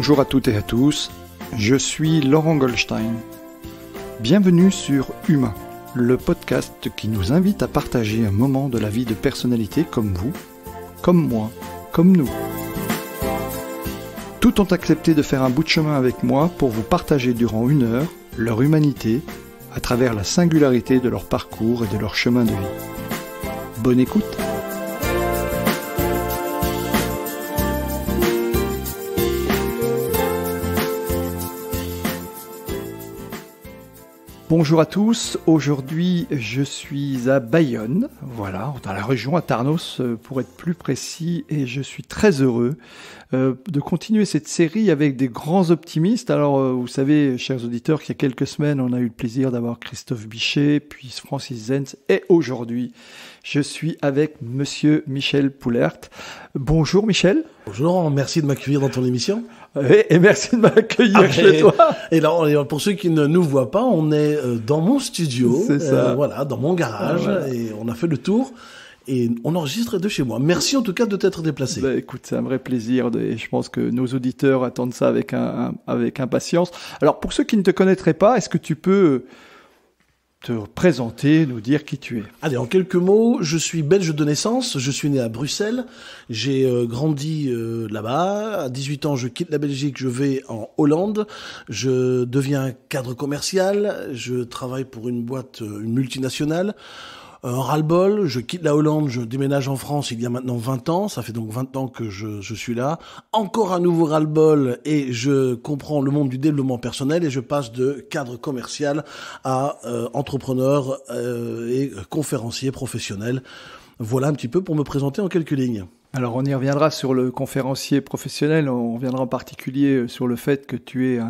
Bonjour à toutes et à tous, je suis Laurent Goldstein. Bienvenue sur Humain, le podcast qui nous invite à partager un moment de la vie de personnalités comme vous, comme moi, comme nous. Tous ont accepté de faire un bout de chemin avec moi pour vous partager durant 1 heure leur humanité à travers la singularité de leur parcours et de leur chemin de vie. Bonne écoute! Bonjour à tous, aujourd'hui je suis à Bayonne, voilà, dans la région à Tarnos pour être plus précis, et je suis très heureux de continuer cette série avec des grands optimistes. Alors vous savez, chers auditeurs, qu'il y a quelques semaines on a eu le plaisir d'avoir Christophe Bichet, puis Francis Zenz, et aujourd'hui je suis avec Monsieur Michel Poulert. Bonjour Michel. Bonjour, merci de m'accueillir dans ton émission. Et merci de m'accueillir chez toi. Et là, pour ceux qui ne nous voient pas, on est dans mon studio, c'est ça. Voilà, dans mon garage, et on a fait le tour. Et on enregistre de chez moi. Merci en tout cas de t'être déplacé. Bah, écoute, c'est un vrai plaisir et je pense que nos auditeurs attendent ça avec impatience. Alors, pour ceux qui ne te connaîtraient pas, est-ce que tu peux te présenter, nous dire qui tu es? Allez, en quelques mots, je suis belge de naissance, je suis né à Bruxelles, j'ai grandi là-bas, à 18 ans je quitte la Belgique, je vais en Hollande, je deviens cadre commercial, je travaille pour une boîte, une multinationale. Un ras-le-bol, je quitte la Hollande, je déménage en France il y a maintenant 20 ans, ça fait donc 20 ans que je suis là. Encore un nouveau ras-le-bol et je comprends le monde du développement personnel et je passe de cadre commercial à entrepreneur et conférencier professionnel. Voilà un petit peu pour me présenter en quelques lignes. Alors on y reviendra sur le conférencier professionnel, on reviendra en particulier sur le fait que tu es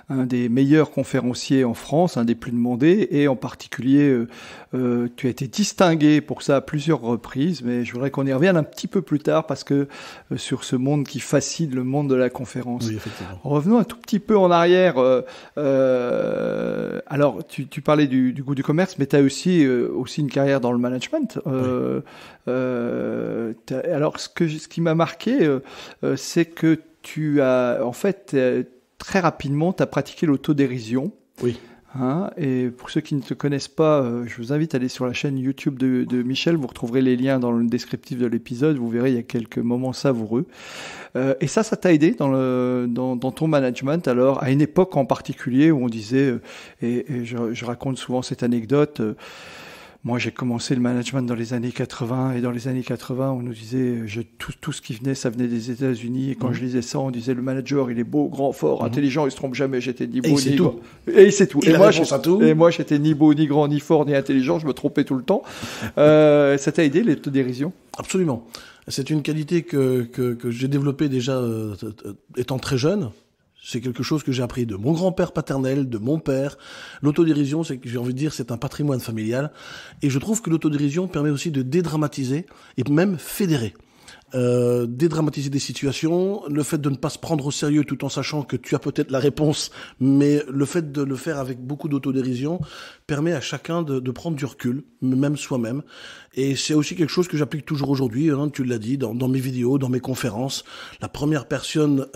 un des meilleurs conférenciers en France, un des plus demandés, et en particulier tu as été distingué pour ça à plusieurs reprises, mais je voudrais qu'on y revienne un petit peu plus tard parce que sur ce monde qui fascine le monde de la conférence. Oui, effectivement. Revenons un tout petit peu en arrière. Alors tu parlais du goût du commerce, mais tu as aussi une carrière dans le management. Alors ce qui m'a marqué, c'est que tu as, en fait, très rapidement, tu as pratiqué l'autodérision. Oui. Hein, et pour ceux qui ne te connaissent pas, je vous invite à aller sur la chaîne YouTube de Michel. Vous retrouverez les liens dans le descriptif de l'épisode. Vous verrez, il y a quelques moments savoureux. Et ça t'a aidé dans ton management. Alors, à une époque en particulier où on disait, et je raconte souvent cette anecdote, moi, j'ai commencé le management dans les années 80, et dans les années 80, on nous disait, tout ce qui venait, ça venait des États-Unis, et quand je lisais ça, on disait, le manager, il est beau, grand, fort, intelligent, il se trompe jamais, j'étais ni beau, ni grand. Et c'est tout. Et moi, j'étais ni beau, ni grand, ni fort, ni intelligent, je me trompais tout le temps. Ça t'a aidé, l'autodérision? Absolument. C'est une qualité que j'ai développée déjà étant très jeune. C'est quelque chose que j'ai appris de mon grand-père paternel, de mon père. L'autodérision, j'ai envie de dire, c'est un patrimoine familial. Et je trouve que l'autodérision permet aussi de dédramatiser et même fédérer. Dédramatiser des situations, le fait de ne pas se prendre au sérieux tout en sachant que tu as peut-être la réponse, mais le fait de le faire avec beaucoup d'autodérision permet à chacun de prendre du recul, même soi-même. Et c'est aussi quelque chose que j'applique toujours aujourd'hui, hein, tu l'as dit, dans mes vidéos, dans mes conférences. La première personne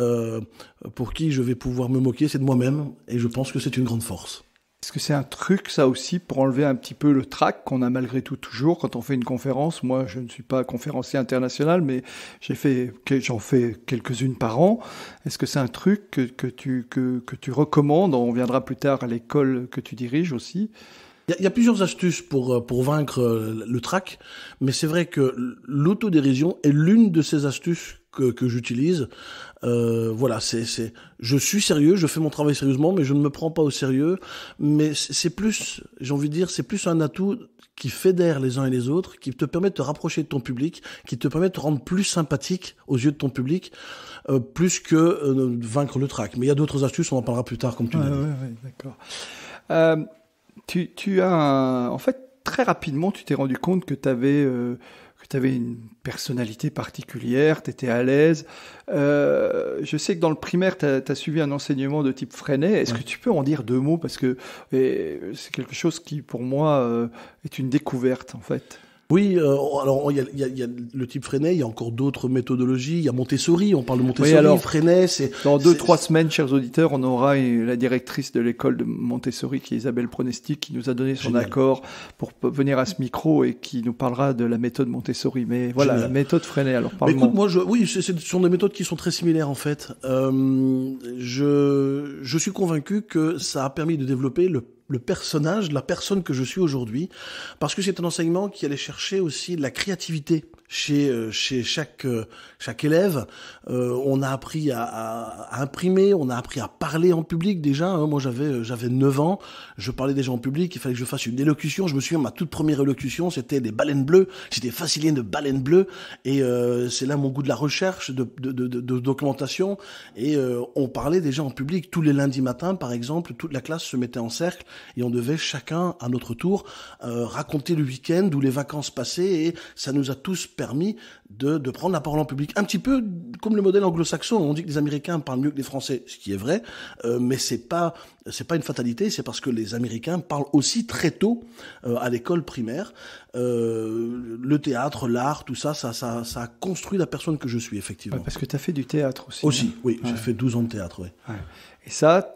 pour qui je vais pouvoir me moquer, c'est de moi-même, et je pense que c'est une grande force. Est-ce que c'est un truc, ça aussi, pour enlever un petit peu le trac qu'on a malgré tout toujours quand on fait une conférence? Moi, je ne suis pas conférencier international, mais j'en fais quelques-unes par an. Est-ce que c'est un truc que tu recommandes? On viendra plus tard à l'école que tu diriges aussi. Il y a plusieurs astuces pour vaincre le trac, mais c'est vrai que l'autodérision est l'une de ces astuces que j'utilise. Voilà, je suis sérieux, je fais mon travail sérieusement, mais je ne me prends pas au sérieux. Mais c'est plus, j'ai envie de dire, c'est plus un atout qui fédère les uns et les autres, qui te permet de te rapprocher de ton public, qui te permet de te rendre plus sympathique aux yeux de ton public, plus que vaincre le trac. Mais il y a d'autres astuces, on en parlera plus tard, comme tu l'as dit. Ouais, d'accord. Tu as en fait, très rapidement, tu t'es rendu compte que tu avais une personnalité particulière, tu étais à l'aise. Je sais que dans le primaire, tu as suivi un enseignement de type Freinet. Est-ce que tu peux en dire 2 mots? Parce que c'est quelque chose qui, pour moi, est une découverte, en fait. Oui, alors il y a le type Freinet, il y a encore d'autres méthodologies, il y a Montessori, on parle de Montessori, oui, alors, Freinet, c'est... Dans 2-3 semaines, chers auditeurs, on aura la directrice de l'école de Montessori, qui est Isabelle Pronesty, qui nous a donné son accord pour venir à ce micro et qui nous parlera de la méthode Montessori. Mais voilà, la méthode Freinet, alors parle-moi. Écoute, moi, ce sont des méthodes qui sont très similaires en fait. Je suis convaincu que ça a permis de développer le personnage, la personne que je suis aujourd'hui, parce que c'est un enseignement qui allait chercher aussi de la créativité chez chaque élève. On a appris à imprimer, on a appris à parler en public déjà. Hein. Moi, j'avais 9 ans, je parlais déjà en public, il fallait que je fasse une élocution. Je me souviens, ma toute première élocution, c'était des baleines bleues. J'étais fasciné de baleines bleues, et c'est là mon goût de la recherche, de documentation. Et on parlait déjà en public tous les lundis matins, par exemple. Toute la classe se mettait en cercle et on devait chacun, à notre tour, raconter le week-end ou les vacances passées, et ça nous a tous permis de prendre la parole en public. Un petit peu comme le modèle anglo-saxon. On dit que les Américains parlent mieux que les Français, ce qui est vrai, mais c'est pas une fatalité, c'est parce que les Américains parlent aussi très tôt à l'école primaire. Le théâtre, l'art, tout ça a construit la personne que je suis, effectivement. Ouais, parce que tu as fait du théâtre aussi. Aussi, oui, j'ai fait 12 ans de théâtre, oui. Ouais. Et ça,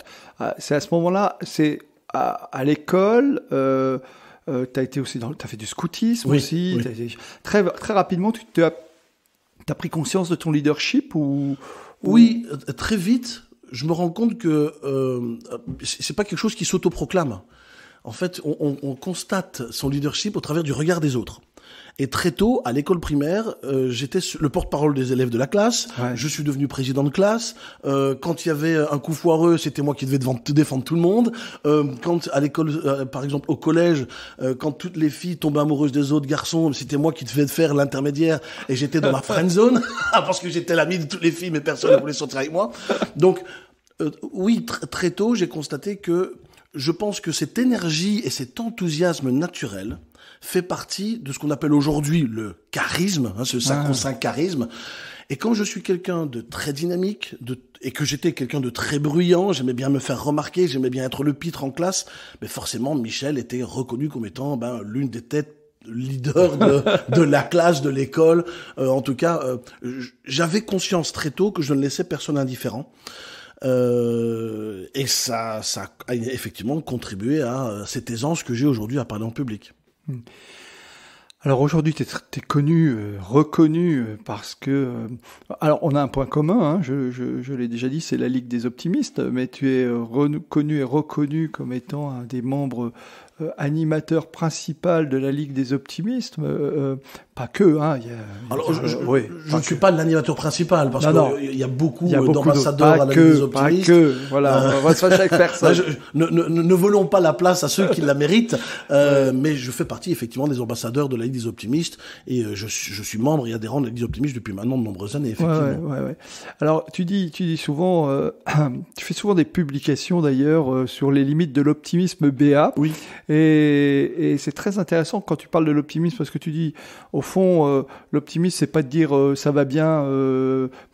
c'est à ce moment-là, c'est à l'école... t'as été aussi t'as fait du scoutisme aussi. Oui. Très rapidement, t'as pris conscience de ton leadership ou... Oui, très vite, je me rends compte que c'est pas quelque chose qui s'autoproclame. En fait, on constate son leadership au travers du regard des autres. Et très tôt, à l'école primaire, j'étais le porte-parole des élèves de la classe. Ouais. Je suis devenu président de classe. Quand il y avait un coup foireux, c'était moi qui devais défendre tout le monde. Quand à l'école, par exemple au collège, quand toutes les filles tombaient amoureuses des autres garçons, c'était moi qui devais faire l'intermédiaire, et j'étais dans la friend zone parce que j'étais l'ami de toutes les filles, mais personne ne voulait sortir avec moi. Donc, oui, très tôt, j'ai constaté que je pense que cette énergie et cet enthousiasme naturel fait partie de ce qu'on appelle aujourd'hui le charisme, ce sacro-saint charisme. Et comme je suis quelqu'un de très dynamique, et que j'étais quelqu'un de très bruyant, j'aimais bien me faire remarquer, j'aimais bien être le pitre en classe, mais forcément Michel était reconnu comme étant l'une des têtes leader de la classe, de l'école. En tout cas, j'avais conscience très tôt que je ne laissais personne indifférent. Et ça a effectivement contribué à cette aisance que j'ai aujourd'hui à parler en public. Alors aujourd'hui, t'es connu, reconnu parce que... alors on a un point commun, hein, je l'ai déjà dit, c'est la Ligue des Optimistes, mais tu es connu et reconnu comme étant un des membres animateur principal de la Ligue des Optimistes, pas que, hein. Alors, je ne suis pas l'animateur principal, parce qu'il y a beaucoup d'ambassadeurs à la Ligue des Optimistes. Pas que, voilà, on va se fâcher avec personne. Ne volons pas la place à ceux qui la méritent, mais je fais partie effectivement des ambassadeurs de la Ligue des Optimistes, et je suis membre et adhérent de la Ligue des Optimistes depuis maintenant de nombreuses années, effectivement. Ouais. Alors, tu dis souvent, tu fais souvent des publications d'ailleurs sur les limites de l'optimisme BA. Oui. Et c'est très intéressant quand tu parles de l'optimisme, parce que tu dis, au fond, l'optimisme, c'est pas de dire ça va bien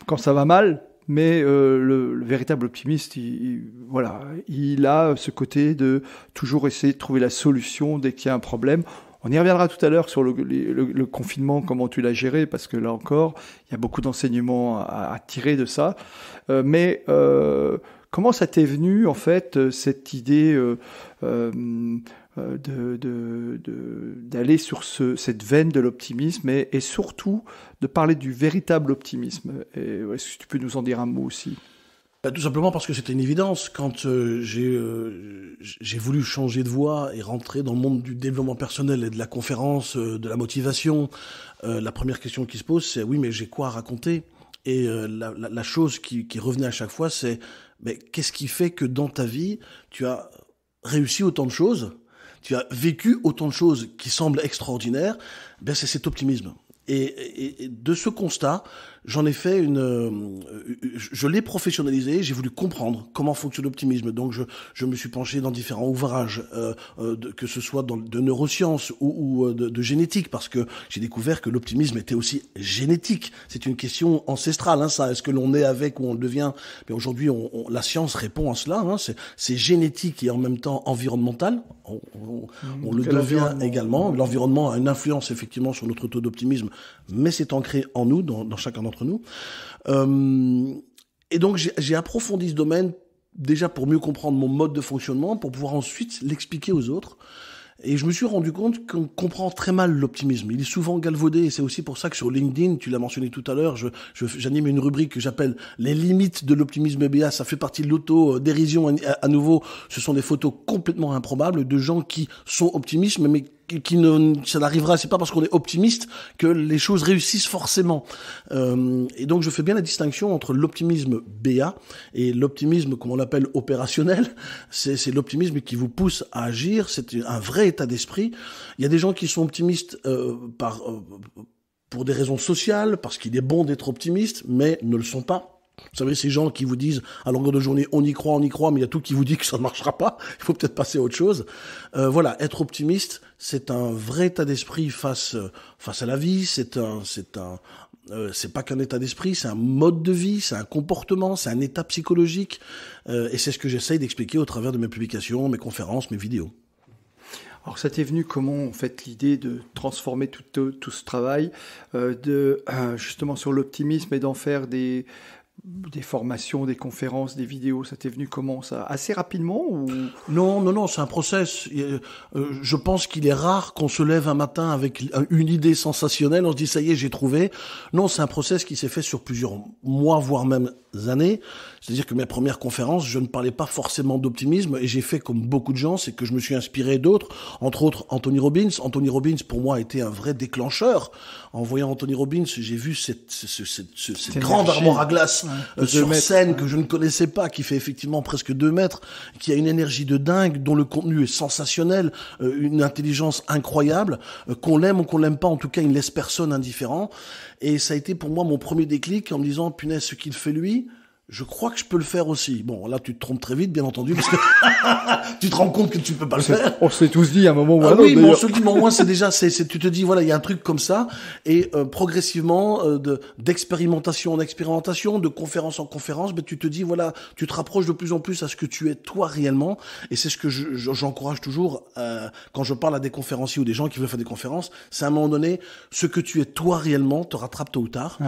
quand ça va mal, mais le véritable optimiste, il a ce côté de toujours essayer de trouver la solution dès qu'il y a un problème. On y reviendra tout à l'heure sur le confinement, comment tu l'as géré, parce que là encore, il y a beaucoup d'enseignements à tirer de ça. Mais comment ça t'est venu, en fait, cette idée d'aller sur cette veine de l'optimisme et surtout de parler du véritable optimisme. Et est-ce que tu peux nous en dire un mot aussi ? Tout simplement parce que c'était une évidence. Quand j'ai voulu changer de voie et rentrer dans le monde du développement personnel et de la conférence, de la motivation, la première question qui se pose, c'est oui, mais j'ai quoi à raconter ? Et la chose qui revenait à chaque fois, c'est mais qu'est-ce qui fait que dans ta vie, tu as réussi autant de choses ? Tu as vécu autant de choses qui semblent extraordinaires, c'est cet optimisme. Et de ce constat, j'en ai fait je l'ai professionnalisé, j'ai voulu comprendre comment fonctionne l'optimisme. Donc je me suis penché dans différents ouvrages, que ce soit de neurosciences ou de génétique, parce que j'ai découvert que l'optimisme était aussi génétique. C'est une question ancestrale, hein, ça. Est-ce que l'on est avec ou on le devient? Mais aujourd'hui, la science répond à cela. Hein, c'est génétique et en même temps environnemental. On le devient également. L'environnement a une influence effectivement sur notre taux d'optimisme, mais c'est ancré en nous, dans chacun d'entre nous. Et donc j'ai approfondi ce domaine déjà pour mieux comprendre mon mode de fonctionnement, pour pouvoir ensuite l'expliquer aux autres. Et je me suis rendu compte qu'on comprend très mal l'optimisme. Il est souvent galvaudé, et c'est aussi pour ça que sur LinkedIn, tu l'as mentionné tout à l'heure, j'anime une rubrique que j'appelle les limites de l'optimisme BA. Ça fait partie de l'auto-dérision à nouveau. Ce sont des photos complètement improbables de gens qui sont optimistes, mais ça n'arrivera, c'est pas parce qu'on est optimiste que les choses réussissent forcément. Et donc je fais bien la distinction entre l'optimisme BA et l'optimisme, comme on l'appelle, opérationnel. C'est l'optimisme qui vous pousse à agir, c'est un vrai état d'esprit. Il y a des gens qui sont optimistes pour des raisons sociales, parce qu'il est bon d'être optimiste, mais ne le sont pas. Vous savez, ces gens qui vous disent à longueur de journée, on y croit, mais il y a tout qui vous dit que ça ne marchera pas, il faut peut-être passer à autre chose. Voilà, être optimiste, c'est un vrai état d'esprit face à la vie, c'est pas qu'un état d'esprit, c'est un mode de vie, c'est un comportement, c'est un état psychologique, et c'est ce que j'essaye d'expliquer au travers de mes publications, mes conférences, mes vidéos. Alors ça t'est venu comment, en fait, l'idée de transformer tout ce travail, justement sur l'optimisme et d'en faire des formations, des conférences, des vidéos, ça t'est venu comment, ça? Assez rapidement ou... Non, c'est un process. Je pense qu'il est rare qu'on se lève un matin avec une idée sensationnelle, on se dit ça y est, j'ai trouvé. Non, c'est un process qui s'est fait sur plusieurs mois, voire même années. C'est-à-dire que mes premières conférences, je ne parlais pas forcément d'optimisme, et j'ai fait comme beaucoup de gens, c'est que je me suis inspiré d'autres, entre autres Anthony Robbins. Anthony Robbins, pour moi, a été un vrai déclencheur. En voyant Anthony Robbins, j'ai vu cette grande armoire à glace sur scène que je ne connaissais pas, qui fait effectivement presque 2 mètres, qui a une énergie de dingue, dont le contenu est sensationnel, une intelligence incroyable, qu'on l'aime ou qu'on l'aime pas, en tout cas, il ne laisse personne indifférent. Et ça a été pour moi mon premier déclic en me disant, punaise, ce qu'il fait lui, je crois que je peux le faire aussi. Bon, là, tu te trompes très vite, bien entendu, parce que tu te rends compte que tu peux pas le faire. On s'est tous dit à un moment ou à un autre. Oui, mais on se dit, mais au moins, c'est déjà, tu te dis, voilà, il y a un truc comme ça, et progressivement, d'expérimentation en expérimentation, de conférence en conférence, ben, tu te dis, voilà, tu te rapproches de plus en plus à ce que tu es toi réellement, et c'est ce que j'encourage toujours quand je parle à des conférenciers ou des gens qui veulent faire des conférences, c'est à un moment donné, ce que tu es toi réellement te rattrape tôt ou tard.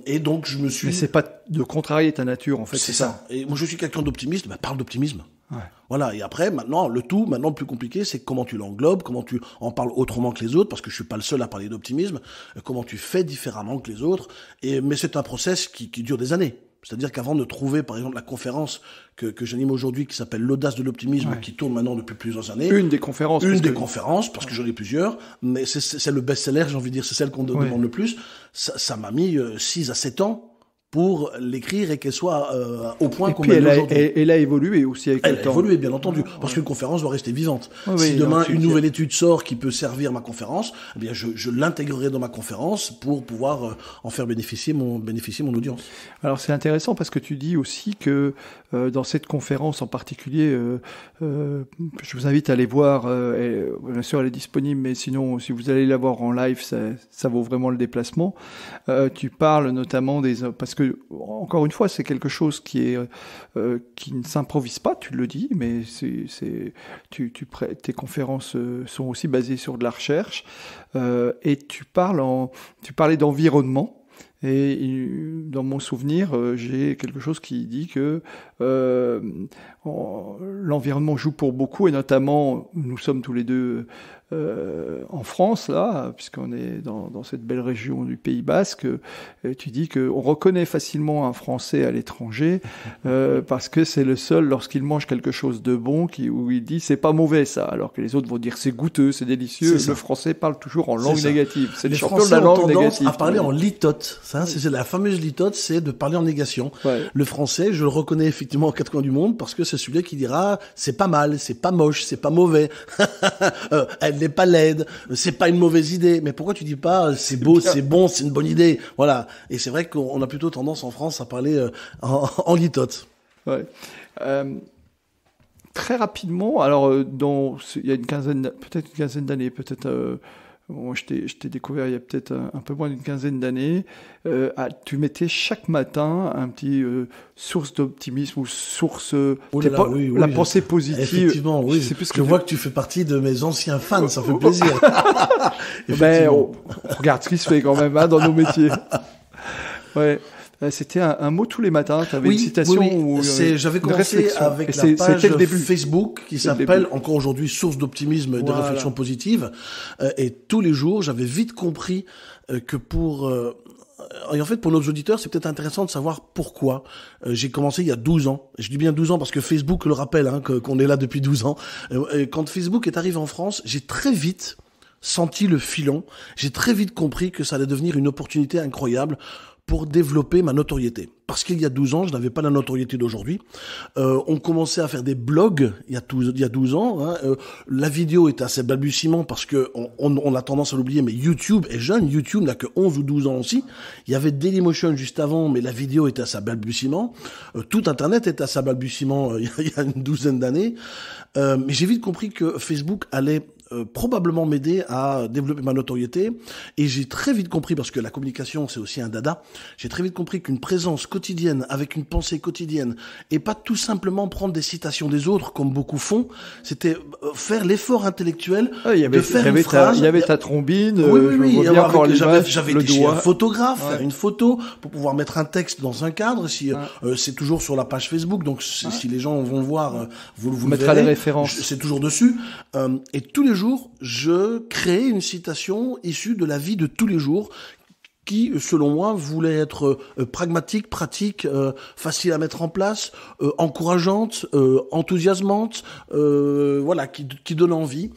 Et donc, je me suis... Mais c'est pas de contrarier ta nature, en fait. C'est ça. Et moi, je suis quelqu'un d'optimiste, ben, parle d'optimisme. Ouais. Voilà. Et après, maintenant, le plus compliqué, c'est comment tu l'englobes, comment tu en parles autrement que les autres, parce que je suis pas le seul à parler d'optimisme, comment tu fais différemment que les autres. Mais c'est un process qui dure des années. C'est-à-dire qu'avant de trouver, par exemple, la conférence que j'anime aujourd'hui, qui s'appelle l'audace de l'optimisme, qui tourne maintenant depuis plusieurs années. Une des conférences. Parce que j'en ai plusieurs, mais c'est le best-seller, j'ai envie de dire, c'est celle qu'on demande le plus. Ça m'a mis 6 à 7 ans pour l'écrire et qu'elle soit au point qu'on met aujourd'hui. Et elle a évolué aussi avec le temps. Elle a évolué, bien entendu, parce qu'une conférence doit rester vivante. Si demain une nouvelle étude sort qui peut servir ma conférence, eh bien je l'intégrerai dans ma conférence pour pouvoir en faire bénéficier mon audience. Alors c'est intéressant parce que tu dis aussi que dans cette conférence en particulier, je vous invite à aller voir. Bien sûr, elle est disponible, mais sinon, si vous allez la voir en live, ça vaut vraiment le déplacement. Tu parles notamment parce que encore une fois, c'est quelque chose qui ne s'improvise pas. Tu le dis, mais tes conférences sont aussi basées sur de la recherche. Et tu parlais d'environnement. Et dans mon souvenir, j'ai quelque chose qui dit que l'environnement joue pour beaucoup, et notamment, nous sommes tous les deux en France, là, puisqu'on est dans cette belle région du Pays Basque. Tu dis qu'on reconnaît facilement un Français à l'étranger parce que c'est le seul, lorsqu'il mange quelque chose de bon, où il dit c'est pas mauvais ça, alors que les autres vont dire c'est goûteux, c'est délicieux. Le Français parle toujours en langue négative. C'est les champions de la langue négative. À parler en litote. Ça, c'est la fameuse litote, c'est de parler en négation. Ouais. Le français, je le reconnais effectivement aux quatre coins du monde parce que c'est celui qui dira c'est pas mal, c'est pas moche, c'est pas mauvais, elle n'est pas laide, c'est pas une mauvaise idée. Mais pourquoi tu dis pas c'est beau, c'est bon, c'est une bonne idée? Voilà. Et c'est vrai qu'on a plutôt tendance en France à parler en litote. Ouais. Très rapidement, alors il y a peut-être une quinzaine d'années, bon, je t'ai découvert il y a peut-être un peu moins d'une quinzaine d'années. Tu mettais chaque matin un petit source d'optimisme ou source la pensée positive. Effectivement, oui. Je vois que tu fais partie de mes anciens fans, ça fait plaisir. Ben, on regarde ce qui se fait quand même dans nos métiers. Ouais. C'était un mot tous les matins. Tu avais une citation. J'avais commencé avec la page Facebook qui s'appelle encore aujourd'hui Source d'optimisme et de réflexion positive. Et tous les jours, j'avais vite compris que et en fait, pour nos auditeurs, c'est peut-être intéressant de savoir pourquoi. J'ai commencé il y a 12 ans. Je dis bien 12 ans parce que Facebook le rappelle, qu'on est là depuis 12 ans. Et quand Facebook est arrivé en France, j'ai très vite senti le filon. J'ai très vite compris que ça allait devenir une opportunité incroyable pour développer ma notoriété. Parce qu'il y a 12 ans, je n'avais pas la notoriété d'aujourd'hui. On commençait à faire des blogs il y a 12 ans. La vidéo était à ses balbutiements parce que on a tendance à l'oublier, mais YouTube est jeune. YouTube n'a que 11 ou 12 ans aussi. Il y avait Dailymotion juste avant, mais la vidéo était à sa balbutiement. Tout Internet était à sa balbutiement il y a une douzaine d'années. Mais j'ai vite compris que Facebook allait probablement m'aider à développer ma notoriété, et j'ai très vite compris, parce que la communication c'est aussi un dada, j'ai très vite compris qu'une présence quotidienne avec une pensée quotidienne, et pas tout simplement prendre des citations des autres comme beaucoup font, c'était faire l'effort intellectuel de faire une phrase. Il y avait ta trombine, oui, j'avais été chez un photographe, faire une photo pour pouvoir mettre un texte dans un cadre, c'est toujours sur la page Facebook, donc si les gens vont le voir, vous mettra les références, c'est toujours dessus, et tous les jours, je crée une citation issue de la vie de tous les jours qui, selon moi, voulait être pragmatique, pratique, facile à mettre en place, encourageante, enthousiasmante, qui donne envie.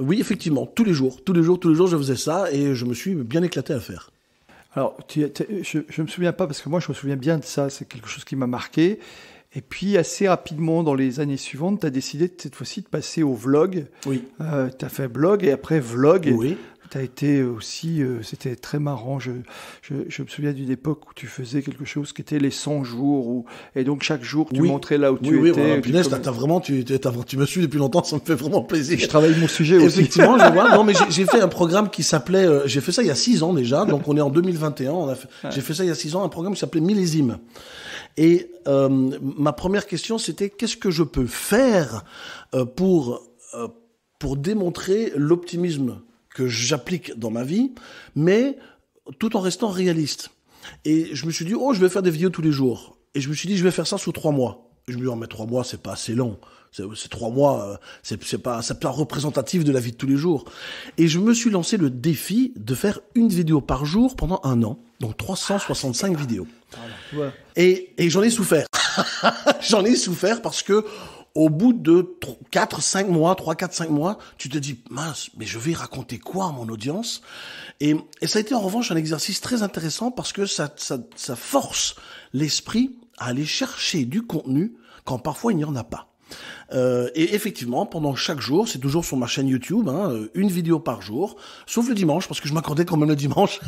Oui, effectivement, tous les jours, je faisais ça et je me suis bien éclaté à le faire. Alors, je me souviens pas, parce que moi, je me souviens bien de ça, c'est quelque chose qui m'a marqué. Et puis, assez rapidement, dans les années suivantes, tu as décidé cette fois-ci de passer au vlog. Oui. Tu as fait blog et après vlog. Oui. Tu as été aussi... c'était très marrant. Je me souviens d'une époque où tu faisais quelque chose qui était les 100 jours. Et donc, chaque jour, tu montrais là où tu étais. Oui, punaise, tu me suis depuis longtemps, ça me fait vraiment plaisir. Je travaille mon sujet aussi. Effectivement, je vois. Non, mais j'ai fait un programme qui s'appelait... j'ai fait ça il y a 6 ans déjà, donc on est en 2021. J'ai fait ça il y a 6 ans, un programme qui s'appelait Millésime. Et ma première question, c'était qu'est-ce que je peux faire pour démontrer l'optimisme que j'applique dans ma vie, mais tout en restant réaliste. Et je me suis dit, je vais faire des vidéos tous les jours. Et je me suis dit, je vais faire ça sous 3 mois. Et je me dis, mais 3 mois, c'est pas assez long. C'est 3 mois, c'est pas représentatif de la vie de tous les jours. Et je me suis lancé le défi de faire une vidéo par jour pendant 1 an. Donc 365 vidéos. Ouais. Et j'en ai souffert. J'en ai souffert parce que au bout de 3-4-5 mois, tu te dis, mince, mais je vais raconter quoi à mon audience? Et ça a été en revanche un exercice très intéressant parce que ça force l'esprit à aller chercher du contenu quand parfois il n'y en a pas. Et effectivement, pendant chaque jour, c'est toujours sur ma chaîne YouTube, une vidéo par jour, sauf le dimanche, parce que je m'accordais quand même le dimanche.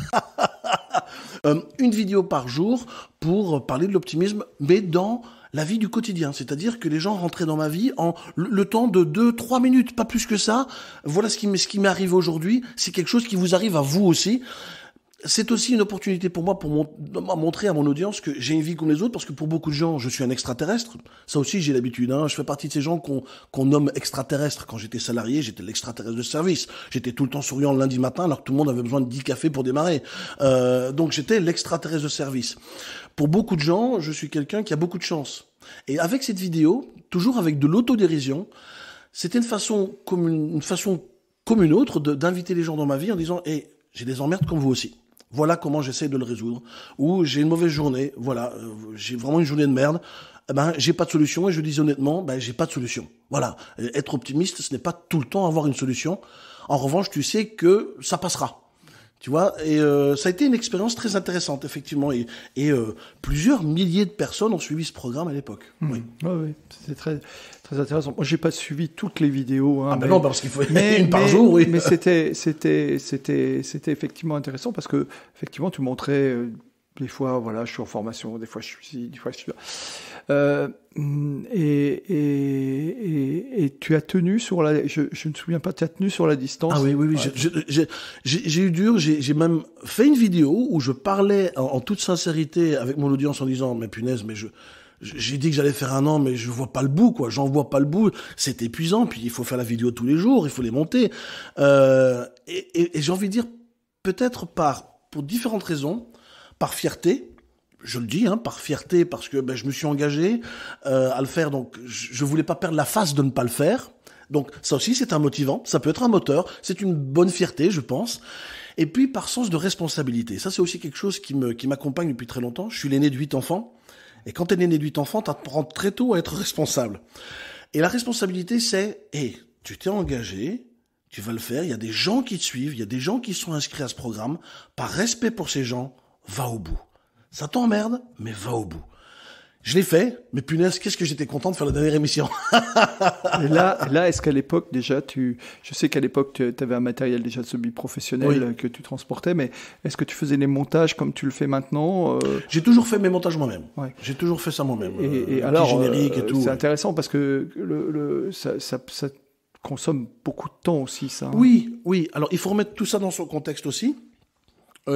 Une vidéo par jour pour parler de l'optimisme, mais dans la vie du quotidien. C'est-à-dire que les gens rentraient dans ma vie en le temps de 2-3 minutes, pas plus que ça. Voilà ce qui m'est arrivé aujourd'hui. C'est quelque chose qui vous arrive à vous aussi. C'est aussi une opportunité pour moi pour montrer à mon audience que j'ai une vie comme les autres, parce que pour beaucoup de gens, je suis un extraterrestre. Ça aussi, j'ai l'habitude. Je fais partie de ces gens qu'on nomme extraterrestres. Quand j'étais salarié, j'étais l'extraterrestre de service. J'étais tout le temps souriant le lundi matin, alors que tout le monde avait besoin de 10 cafés pour démarrer. Donc j'étais l'extraterrestre de service. Pour beaucoup de gens, je suis quelqu'un qui a beaucoup de chance. Et avec cette vidéo, toujours avec de l'autodérision, c'était une façon comme une autre d'inviter les gens dans ma vie en disant « Hey, j'ai des emmerdes comme vous aussi. Voilà comment j'essaie de le résoudre. » Ou j'ai une mauvaise journée, voilà, j'ai vraiment une journée de merde. J'ai pas de solution, et je dis honnêtement, j'ai pas de solution. Voilà, être optimiste, ce n'est pas tout le temps avoir une solution. En revanche, tu sais que ça passera. Tu vois, et ça a été une expérience très intéressante, effectivement, et plusieurs milliers de personnes ont suivi ce programme à l'époque. Oui. Oui, c'est très très intéressant. Moi, j'ai pas suivi toutes les vidéos. Ah ben non, parce qu'il faut une par jour, oui. Mais c'était effectivement intéressant parce que effectivement, tu montrais des fois, voilà, je suis en formation, des fois je suis ici, des fois je suis là. Et tu as tenu sur la, je ne me souviens pas, tu as tenu sur la distance. Ah oui. Ouais. J'ai eu dur, j'ai même fait une vidéo où je parlais en toute sincérité avec mon audience en disant, mais punaise, mais j'ai dit que j'allais faire 1 an, mais je vois pas le bout, quoi. J'en vois pas le bout. C'est épuisant. Puis il faut faire la vidéo tous les jours, il faut les monter. Et j'ai envie de dire, peut-être pour différentes raisons, par fierté. Je le dis, par fierté, parce que je me suis engagé à le faire. Donc, je voulais pas perdre la face de ne pas le faire. Donc, ça aussi, c'est un motivant. Ça peut être un moteur. C'est une bonne fierté, je pense. Et puis, par sens de responsabilité. Ça, c'est aussi quelque chose qui m'accompagne depuis très longtemps. Je suis l'aîné de 8 enfants. Et quand t'es l'aîné de 8 enfants, t'apprends très tôt à être responsable. Et la responsabilité, c'est, tu t'es engagé, tu vas le faire. Il y a des gens qui te suivent. Il y a des gens qui sont inscrits à ce programme. Par respect pour ces gens, va au bout. Ça t'emmerde, mais va au bout. Je l'ai fait, mais punaise, qu'est-ce que j'étais content de faire la dernière émission. Et là, est-ce qu'à l'époque, déjà, je sais qu'à l'époque, tu avais un matériel déjà semi-professionnel que tu transportais, mais est-ce que tu faisais les montages comme tu le fais maintenant J'ai toujours fait mes montages moi-même. Ouais. J'ai toujours fait ça moi-même. Et alors, générique et tout. C'est intéressant parce que ça consomme beaucoup de temps aussi, ça. Oui. Alors, il faut remettre tout ça dans son contexte aussi.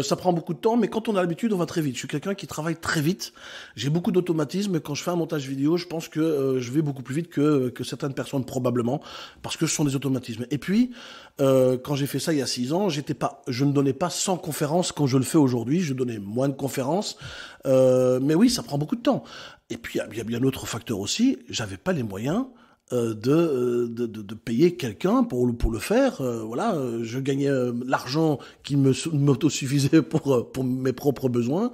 Ça prend beaucoup de temps, mais quand on a l'habitude, on va très vite. Je suis quelqu'un qui travaille très vite. J'ai beaucoup d'automatisme. Quand je fais un montage vidéo, je pense que je vais beaucoup plus vite que certaines personnes probablement, parce que ce sont des automatismes. Et puis, quand j'ai fait ça il y a 6 ans, je ne donnais pas 100 conférences quand je le fais aujourd'hui. Je donnais moins de conférences. Mais oui, ça prend beaucoup de temps. Et puis, il y a bien d'autres facteurs aussi. J'avais pas les moyens de payer quelqu'un pour le faire. Voilà, je gagnais l'argent qui m'autosuffisait pour mes propres besoins,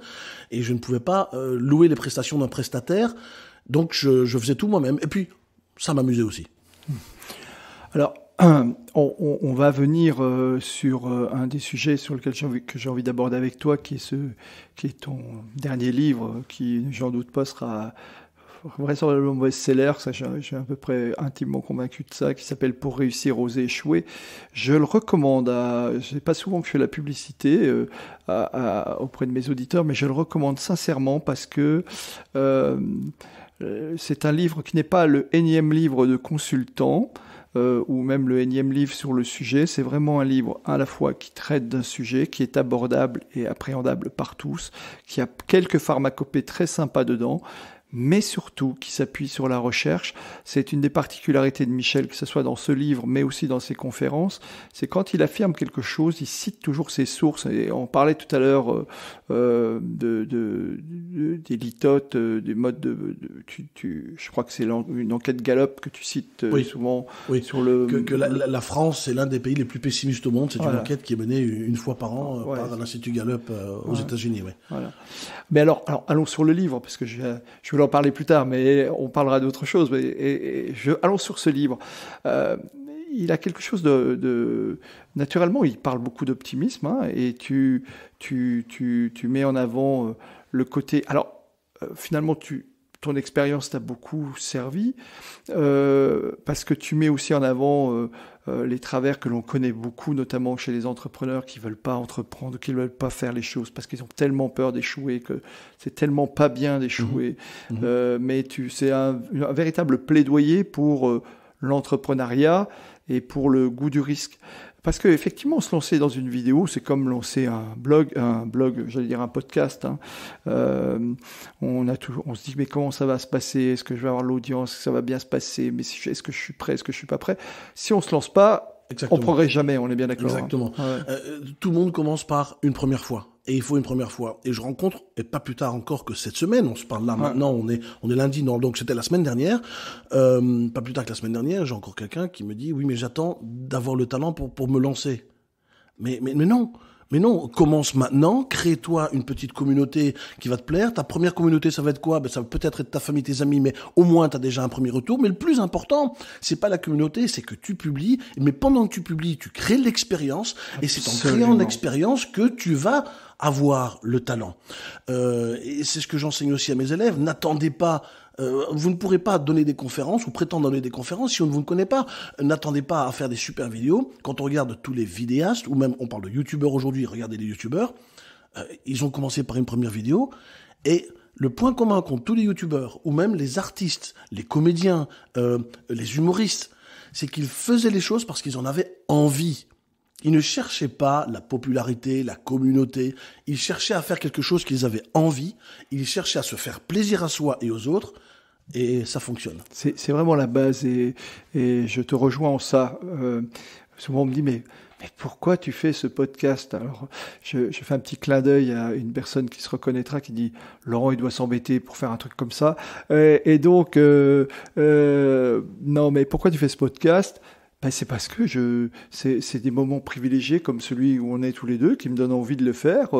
et je ne pouvais pas louer les prestations d'un prestataire. Donc je faisais tout moi-même. Et puis ça m'amusait aussi. Alors, on va venir sur un des sujets sur lesquels j'ai envie d'aborder avec toi, qui est ton dernier livre, qui, j'en doute pas, sera vraisemblablement best-seller. Ça, j'ai à peu près intimement convaincu de ça, qui s'appelle Pour réussir, oser échouer. Je le recommande je n'ai pas souvent fait la publicité auprès de mes auditeurs, mais je le recommande sincèrement parce que c'est un livre qui n'est pas le énième livre de consultant, ou même le énième livre sur le sujet. C'est vraiment un livre à la fois qui traite d'un sujet qui est abordable et appréhendable par tous, qui a quelques pharmacopées très sympas dedans, mais surtout qui s'appuie sur la recherche. C'est une des particularités de Michel, que ce soit dans ce livre, mais aussi dans ses conférences, c'est quand il affirme quelque chose, il cite toujours ses sources. Et on parlait tout à l'heure des litotes, des modes je crois que c'est une enquête Gallup que tu cites souvent. Oui. Sur le... que la France est l'un des pays les plus pessimistes au monde. C'est une enquête qui est menée une fois par an par l'Institut Gallup aux États-Unis. Ouais. Voilà. Mais alors, allons sur le livre, parce que je voulais en parler plus tard, mais on parlera d'autre chose. Allons sur ce livre. Il a quelque chose naturellement, il parle beaucoup d'optimisme, et tu mets en avant le côté. Alors, finalement, ton expérience t'a beaucoup servi, parce que tu mets aussi en avant les travers que l'on connaît beaucoup, notamment chez les entrepreneurs qui veulent pas entreprendre, qui veulent pas faire les choses parce qu'ils ont tellement peur d'échouer, que c'est tellement pas bien d'échouer. Mais c'est un véritable plaidoyer pour l'entrepreneuriat et pour le goût du risque. Parce que effectivement, se lancer dans une vidéo, c'est comme lancer un blog, j'allais dire un podcast. On se dit mais comment ça va se passer? Est-ce que je vais avoir l'audience? Est-ce que ça va bien se passer? Mais est-ce que je suis prêt? Est-ce que je suis pas prêt? Si on se lance pas, on progresse jamais. On est bien d'accord. Exactement. Tout le monde commence par une première fois. Et il faut une première fois. Et je rencontre, et pas plus tard encore que cette semaine, on se parle là maintenant, on est lundi, non, donc c'était la semaine dernière, pas plus tard que la semaine dernière, j'ai encore quelqu'un qui me dit, oui, mais j'attends d'avoir le talent pour me lancer. Mais non, Mais non, commence maintenant, crée-toi une petite communauté qui va te plaire. Ta première communauté, ça va être quoi? Ça va peut-être être ta famille, tes amis, mais au moins tu as déjà un premier retour. Mais le plus important, c'est pas la communauté, c'est que tu publies. Mais pendant que tu publies, tu crées l'expérience. Et c'est en créant l'expérience que tu vas avoir le talent. Et c'est ce que j'enseigne aussi à mes élèves. N'attendez pas. Vous ne pourrez pas donner des conférences ou prétendre donner des conférences si on ne vous connaît pas. N'attendez pas à faire des super vidéos. Quand on regarde tous les vidéastes, ou même on parle de youtubeurs aujourd'hui, regardez les youtubeurs, ils ont commencé par une première vidéo, et le point commun contre tous les youtubeurs, ou même les artistes, les comédiens, les humoristes, c'est qu'ils faisaient les choses parce qu'ils en avaient envie. Ils ne cherchaient pas la popularité, la communauté. Ils cherchaient à faire quelque chose qu'ils avaient envie. Ils cherchaient à se faire plaisir à soi et aux autres. Et ça fonctionne. C'est vraiment la base. Et je te rejoins en ça. Souvent, on me dit, mais pourquoi tu fais ce podcast? Alors, je fais un petit clin d'œil à une personne qui se reconnaîtra, qui dit, Laurent, il doit s'embêter pour faire un truc comme ça. Et donc, non, mais pourquoi tu fais ce podcast? C'est parce que c'est des moments privilégiés comme celui où on est tous les deux qui me donnent envie de le faire.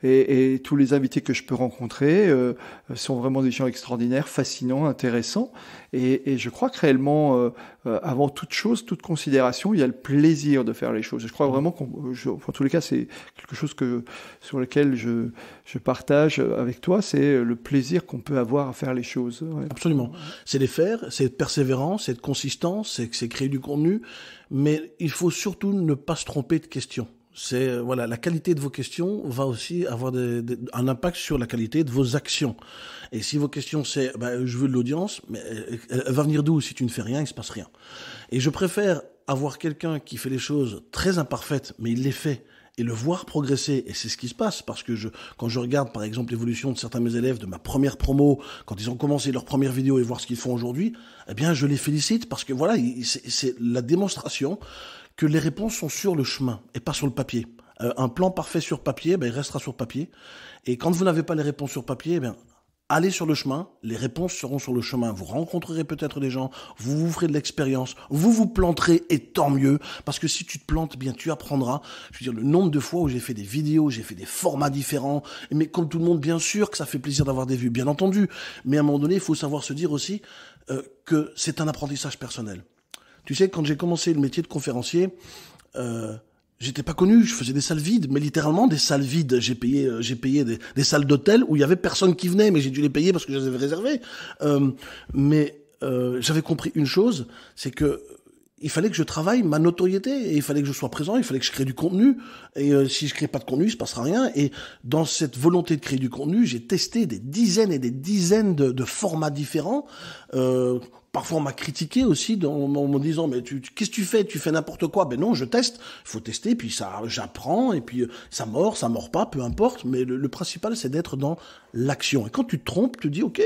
Et tous les invités que je peux rencontrer sont vraiment des gens extraordinaires, fascinants, intéressants. Et je crois que réellement, avant toute chose, toute considération, il y a le plaisir de faire les choses. Je crois vraiment en tous les cas, c'est quelque chose sur lequel je partage avec toi, c'est le plaisir qu'on peut avoir à faire les choses. Ouais. Absolument. C'est les faire, c'est être persévérant, c'est être consistant, c'est créer du contenu, mais il faut surtout ne pas se tromper de questions. Voilà, la qualité de vos questions va aussi avoir un impact sur la qualité de vos actions. Et si vos questions c'est, je veux de l'audience, mais elle va venir d'où? Si tu ne fais rien, il se passe rien. Et je préfère avoir quelqu'un qui fait les choses très imparfaites, mais il les fait, et le voir progresser, et c'est ce qui se passe, parce que quand je regarde par exemple l'évolution de certains de mes élèves de ma première promo, quand ils ont commencé leur première vidéo et voir ce qu'ils font aujourd'hui, eh bien je les félicite, parce que voilà, c'est la démonstration que les réponses sont sur le chemin et pas sur le papier. Un plan parfait sur papier, il restera sur papier. Et quand vous n'avez pas les réponses sur papier, allez sur le chemin, les réponses seront sur le chemin. Vous rencontrerez peut-être des gens, vous ferez de l'expérience, vous vous planterez et tant mieux, parce que si tu te plantes, bien tu apprendras. Je veux dire, le nombre de fois où j'ai fait des vidéos, j'ai fait des formats différents, mais comme tout le monde, bien sûr que ça fait plaisir d'avoir des vues, bien entendu. Mais à un moment donné, il faut savoir se dire aussi que c'est un apprentissage personnel. Tu sais, quand j'ai commencé le métier de conférencier, j'étais pas connu, je faisais des salles vides, mais littéralement des salles vides. J'ai payé des salles d'hôtel où il y avait personne qui venait, mais j'ai dû les payer parce que je les avais réservées. Mais j'avais compris une chose, c'est que il fallait que je travaille ma notoriété, et il fallait que je sois présent, il fallait que je crée du contenu, et si je crée pas de contenu, il se passera rien. Et dans cette volonté de créer du contenu, j'ai testé des dizaines et des dizaines de formats différents. Parfois, on m'a critiqué aussi en me disant, mais qu'est-ce que tu fais? Tu fais n'importe quoi. Ben non, je teste. Il faut tester, puis j'apprends, et puis ça mord pas, peu importe. Mais le principal, c'est d'être dans l'action. Et quand tu te trompes, tu te dis, ok,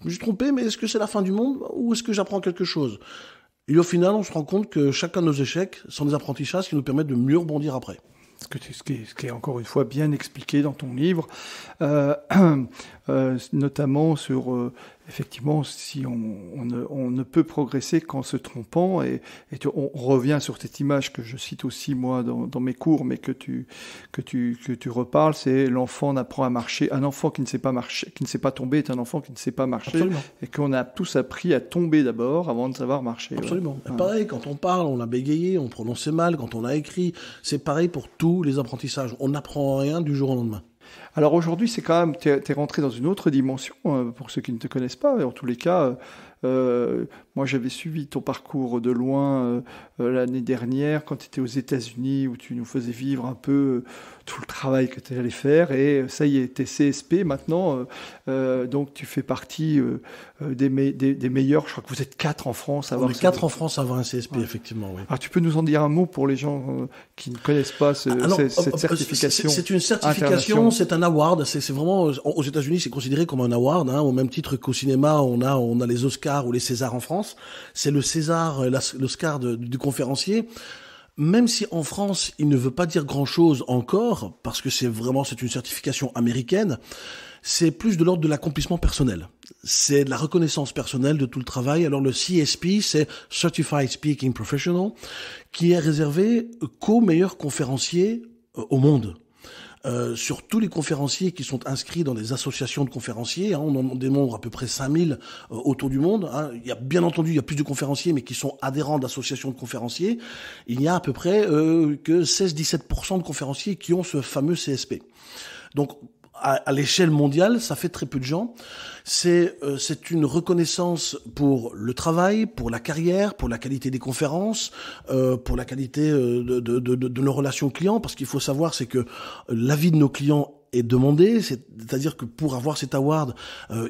je me suis trompé, mais est-ce que c'est la fin du monde, ou est-ce que j'apprends quelque chose? Et au final, on se rend compte que chacun de nos échecs sont des apprentissages qui nous permettent de mieux rebondir après. Ce qui est encore une fois bien expliqué dans ton livre, notamment sur effectivement si on ne peut progresser qu'en se trompant, et on revient sur cette image que je cite aussi moi dans mes cours, mais que tu reparles, c'est l'enfant n'apprend à marcher. Un enfant qui ne sait pas marcher, qui ne sait pas tomber, est un enfant qui ne sait pas marcher. Absolument. Et qu'on a tous appris à tomber d'abord avant de savoir marcher. Absolument. Ouais. Pareil, quand on parle, on a bégayé, on prononçait mal, quand on a écrit, c'est pareil pour tous les apprentissages. On n'apprend rien du jour au lendemain. Alors aujourd'hui, c'est quand même, t'es rentré dans une autre dimension, pour ceux qui ne te connaissent pas, et en tous les cas, moi j'avais suivi ton parcours de loin l'année dernière, quand tu étais aux États-Unis, où tu nous faisais vivre un peu tout le travail que tu allais faire, et ça y est, t'es CSP maintenant, donc tu fais partie des meilleurs. Je crois que vous êtes 4 en France à avoir. On est 4 en France à avoir un CSP, ouais. Effectivement, oui. Alors tu peux nous en dire un mot pour les gens qui ne connaissent pas cette certification? C'est une certification, c'est un award, c'est vraiment, aux États-Unis, c'est considéré comme un award, au même titre qu'au cinéma, on a les Oscars ou les Césars en France. C'est le César, l'Oscar du conférencier. Même si en France, il ne veut pas dire grand-chose encore, parce que c'est une certification américaine, c'est plus de l'ordre de l'accomplissement personnel. C'est de la reconnaissance personnelle de tout le travail. Alors le CSP, c'est Certified Speaking Professional, qui est réservé qu'aux meilleurs conférenciers au monde. Sur tous les conférenciers qui sont inscrits dans des associations de conférenciers, hein, on en dénombre à peu près 5000 autour du monde. Hein. Il y a bien entendu, il y a plus de conférenciers, mais qui sont adhérents d'associations de conférenciers. Il n'y a à peu près que 16-17% de conférenciers qui ont ce fameux CSP. Donc, à l'échelle mondiale, ça fait très peu de gens. C'est une reconnaissance pour le travail, pour la carrière, pour la qualité des conférences, pour la qualité de nos relations clients, parce qu'il faut savoir, c'est que l'avis de nos clients est demandé, c'est-à-dire que pour avoir cet award,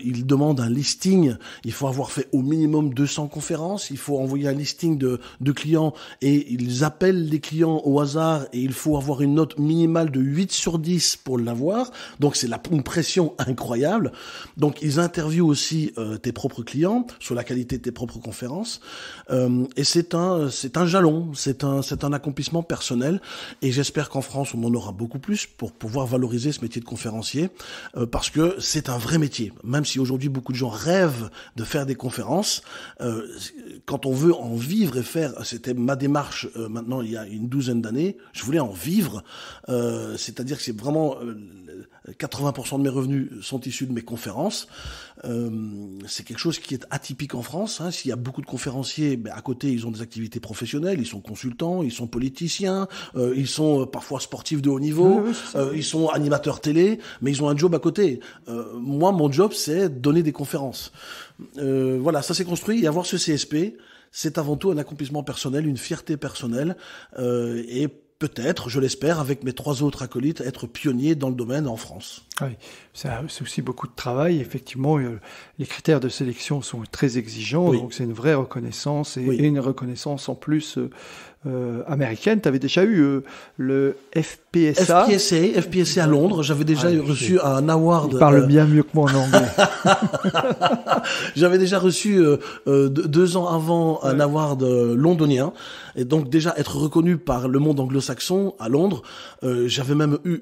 ils demandent un listing, il faut avoir fait au minimum 200 conférences, il faut envoyer un listing de clients et ils appellent les clients au hasard et il faut avoir une note minimale de 8 sur 10 pour l'avoir, donc c'est une pression incroyable. Donc ils interviewent aussi tes propres clients sur la qualité de tes propres conférences et c'est un jalon, c'est un accomplissement personnel et j'espère qu'en France on en aura beaucoup plus pour pouvoir valoriser ce métier de conférencier parce que c'est un vrai métier. Même si aujourd'hui beaucoup de gens rêvent de faire des conférences, quand on veut en vivre et faire, c'était ma démarche maintenant il y a une douzaine d'années, je voulais en vivre, c'est-à-dire que c'est vraiment 80% de mes revenus sont issus de mes conférences. C'est quelque chose qui est atypique en France. Hein. S'il y a beaucoup de conférenciers, à côté, ils ont des activités professionnelles, ils sont consultants, ils sont politiciens, ils sont parfois sportifs de haut niveau, ils sont animateurs télé, mais ils ont un job à côté. Moi, mon job, c'est donner des conférences. Voilà, ça s'est construit. Et avoir ce CSP, c'est avant tout un accomplissement personnel, une fierté personnelle, et peut-être, je l'espère, avec mes 3 autres acolytes, être pionnier dans le domaine en France. Oui, c'est aussi beaucoup de travail. Effectivement, les critères de sélection sont très exigeants, donc c'est une vraie reconnaissance et une reconnaissance en plus américaine. Tu avais déjà eu le FPSA. FPSA à Londres. J'avais déjà reçu un award. Il parle bien mieux que moi en anglais. J'avais déjà reçu 2 ans avant un award londonien. Et donc déjà être reconnu par le monde anglo-saxon à Londres. J'avais même eu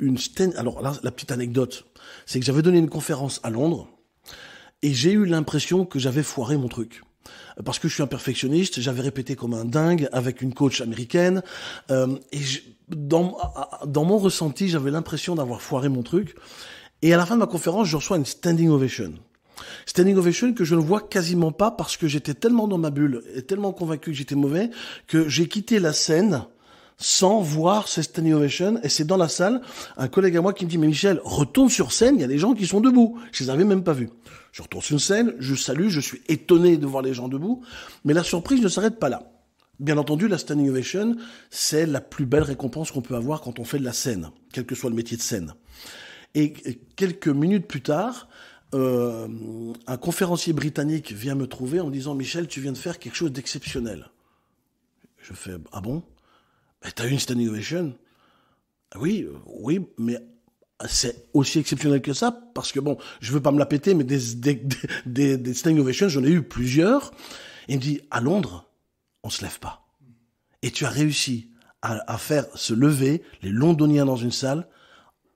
alors là, la petite anecdote, c'est que j'avais donné une conférence à Londres et j'ai eu l'impression que j'avais foiré mon truc. Parce que je suis un perfectionniste, j'avais répété comme un dingue avec une coach américaine et dans mon ressenti, j'avais l'impression d'avoir foiré mon truc. Et à la fin de ma conférence, je reçois une standing ovation. Standing ovation que je ne vois quasiment pas parce que j'étais tellement dans ma bulle et tellement convaincu que j'étais mauvais que j'ai quitté la scène sans voir ces standing ovation. Et c'est dans la salle, un collègue à moi qui me dit « Mais Michel, retourne sur scène, il y a des gens qui sont debout. » Je les avais même pas vus. Je retourne sur scène, je salue, je suis étonné de voir les gens debout. Mais la surprise ne s'arrête pas là. Bien entendu, la standing ovation, c'est la plus belle récompense qu'on peut avoir quand on fait de la scène, quel que soit le métier de scène. Et quelques minutes plus tard, un conférencier britannique vient me trouver en me disant « Michel, tu viens de faire quelque chose d'exceptionnel. » Je fais « Ah bon ? T'as eu une standing ovation ?» Oui, mais c'est aussi exceptionnel que ça, parce que bon, je veux pas me la péter, mais des standing ovations, j'en ai eu plusieurs. Et il me dit, à Londres, on se lève pas. Et tu as réussi à faire se lever les Londoniens dans une salle.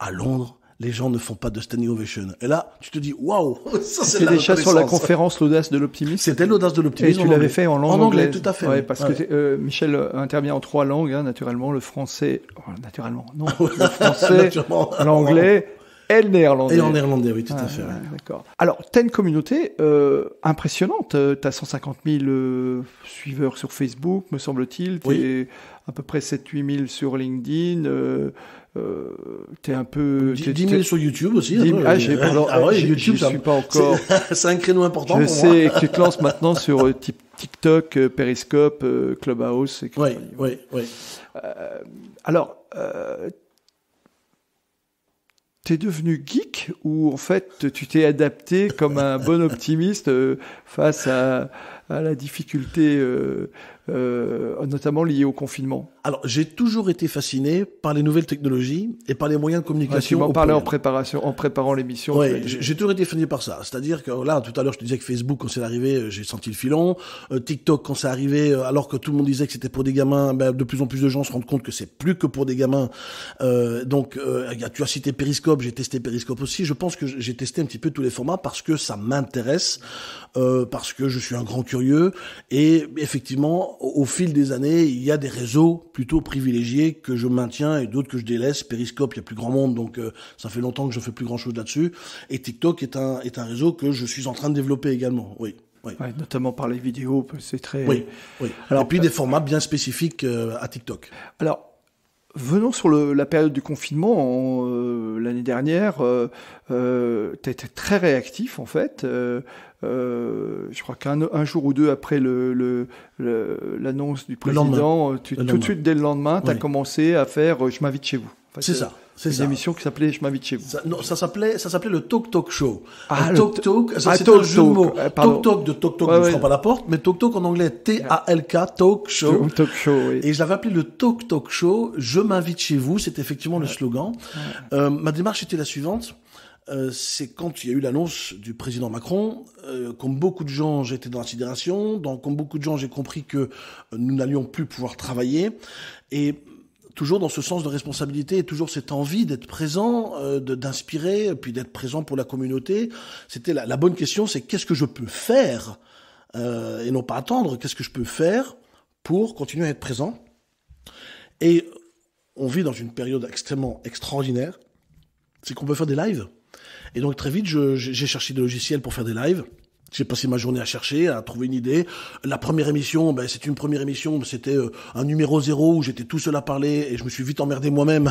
À Londres, les gens ne font pas de standing ovation. Et là, tu te dis, waouh, ça c'est la déjà sur la conférence l'audace de l'optimisme. C'était l'audace de l'optimisme. Et tu l'avais fait en langue anglaise. Tout à fait. Ouais, parce que Michel intervient en 3 langues, hein, naturellement, le français, le français, l'anglais et le néerlandais. Et en néerlandais, oui, tout à fait. Ouais. D'accord. Alors, t'as une communauté impressionnante. T'as 150 000 suiveurs sur Facebook, me semble-t-il. T'es à peu près 7-8 000 sur LinkedIn. T'es un peu... 10 000 sur YouTube aussi. YouTube, je suis pas encore... C'est un créneau important pour moi. Je sais que tu te lances maintenant sur TikTok, Periscope, Clubhouse. Oui. Alors, t'es devenu geek ou en fait tu t'es adapté comme un bon optimiste face à à la difficulté, notamment liée au confinement? Alors, j'ai toujours été fasciné par les nouvelles technologies et par les moyens de communication. Tu m'en parlais en préparant l'émission. Ouais, j'ai toujours été fasciné par ça. C'est-à-dire que là, tout à l'heure, je te disais que Facebook, quand c'est arrivé, j'ai senti le filon. TikTok, quand c'est arrivé, alors que tout le monde disait que c'était pour des gamins, de plus en plus de gens se rendent compte que c'est plus que pour des gamins. Donc, tu as cité Periscope, j'ai testé Periscope aussi. Je pense que j'ai testé un petit peu tous les formats parce que ça m'intéresse, parce que je suis un grand curieux. Et effectivement, au fil des années, il y a des réseaux plutôt privilégiés que je maintiens et d'autres que je délaisse. Periscope, il y a plus grand monde, donc ça fait longtemps que je fais plus grand chose là-dessus. Et TikTok est un réseau que je suis en train de développer également. Oui. Oui. Ouais, notamment par les vidéos, c'est très. Oui. Alors, et puis des formats bien spécifiques à TikTok. Alors, venons sur la période du confinement. L'année dernière, tu as été très réactif en fait. Je crois qu'un jour ou deux après l'annonce du président, tout de suite dès le lendemain, tu as commencé à faire Je m'invite chez vous. En fait, c'est ça. C'est une émission qui s'appelait Je m'invite chez vous. Ça s'appelait le Talk Show. Ah, Talk, c'est un jeu de mots. Talk de Talk, ne frappe pas la porte, mais Talk en anglais, T-A-L-K, Talk Show. Talk Show, oui. Et je l'avais appelé le Talk Show. Je m'invite chez vous. C'est effectivement le slogan. Ma démarche était la suivante. C'est quand il y a eu l'annonce du président Macron, comme beaucoup de gens, j'étais dans la sidération. Comme beaucoup de gens, j'ai compris que nous n'allions plus pouvoir travailler. Et toujours dans ce sens de responsabilité et toujours cette envie d'être présent, d'inspirer, puis d'être présent pour la communauté. C'était la bonne question, c'est qu'est-ce que je peux faire et non pas attendre, qu'est-ce que je peux faire pour continuer à être présent. Et on vit dans une période extrêmement extraordinaire, c'est qu'on peut faire des lives. Et donc très vite, j'ai cherché des logiciels pour faire des lives. J'ai passé ma journée à chercher, à trouver une idée. La première émission, c'est une première émission, c'était un numéro 0 où j'étais tout seul à parler et je me suis vite emmerdé moi-même.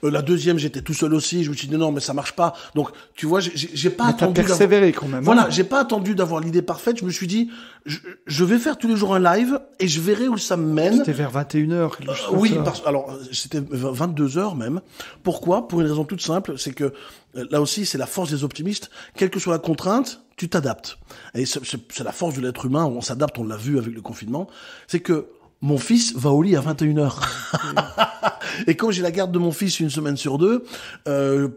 La deuxième, j'étais tout seul aussi. Je me suis dit non, mais ça marche pas. Donc, tu vois, j'ai pas attendu. T'as persévéré quand même. Voilà, j'ai pas attendu d'avoir l'idée parfaite. Je me suis dit, je vais faire tous les jours un live et je verrai où ça me mène. C'était vers 21h. Oui, alors c'était 22h même. Pourquoi? Pour une raison toute simple, c'est que là aussi, c'est la force des optimistes. Quelle que soit la contrainte, tu t'adaptes. Et c'est la force de l'être humain. On s'adapte, on l'a vu avec le confinement. C'est que mon fils va au lit à 21h. Et quand j'ai la garde de mon fils une semaine sur deux,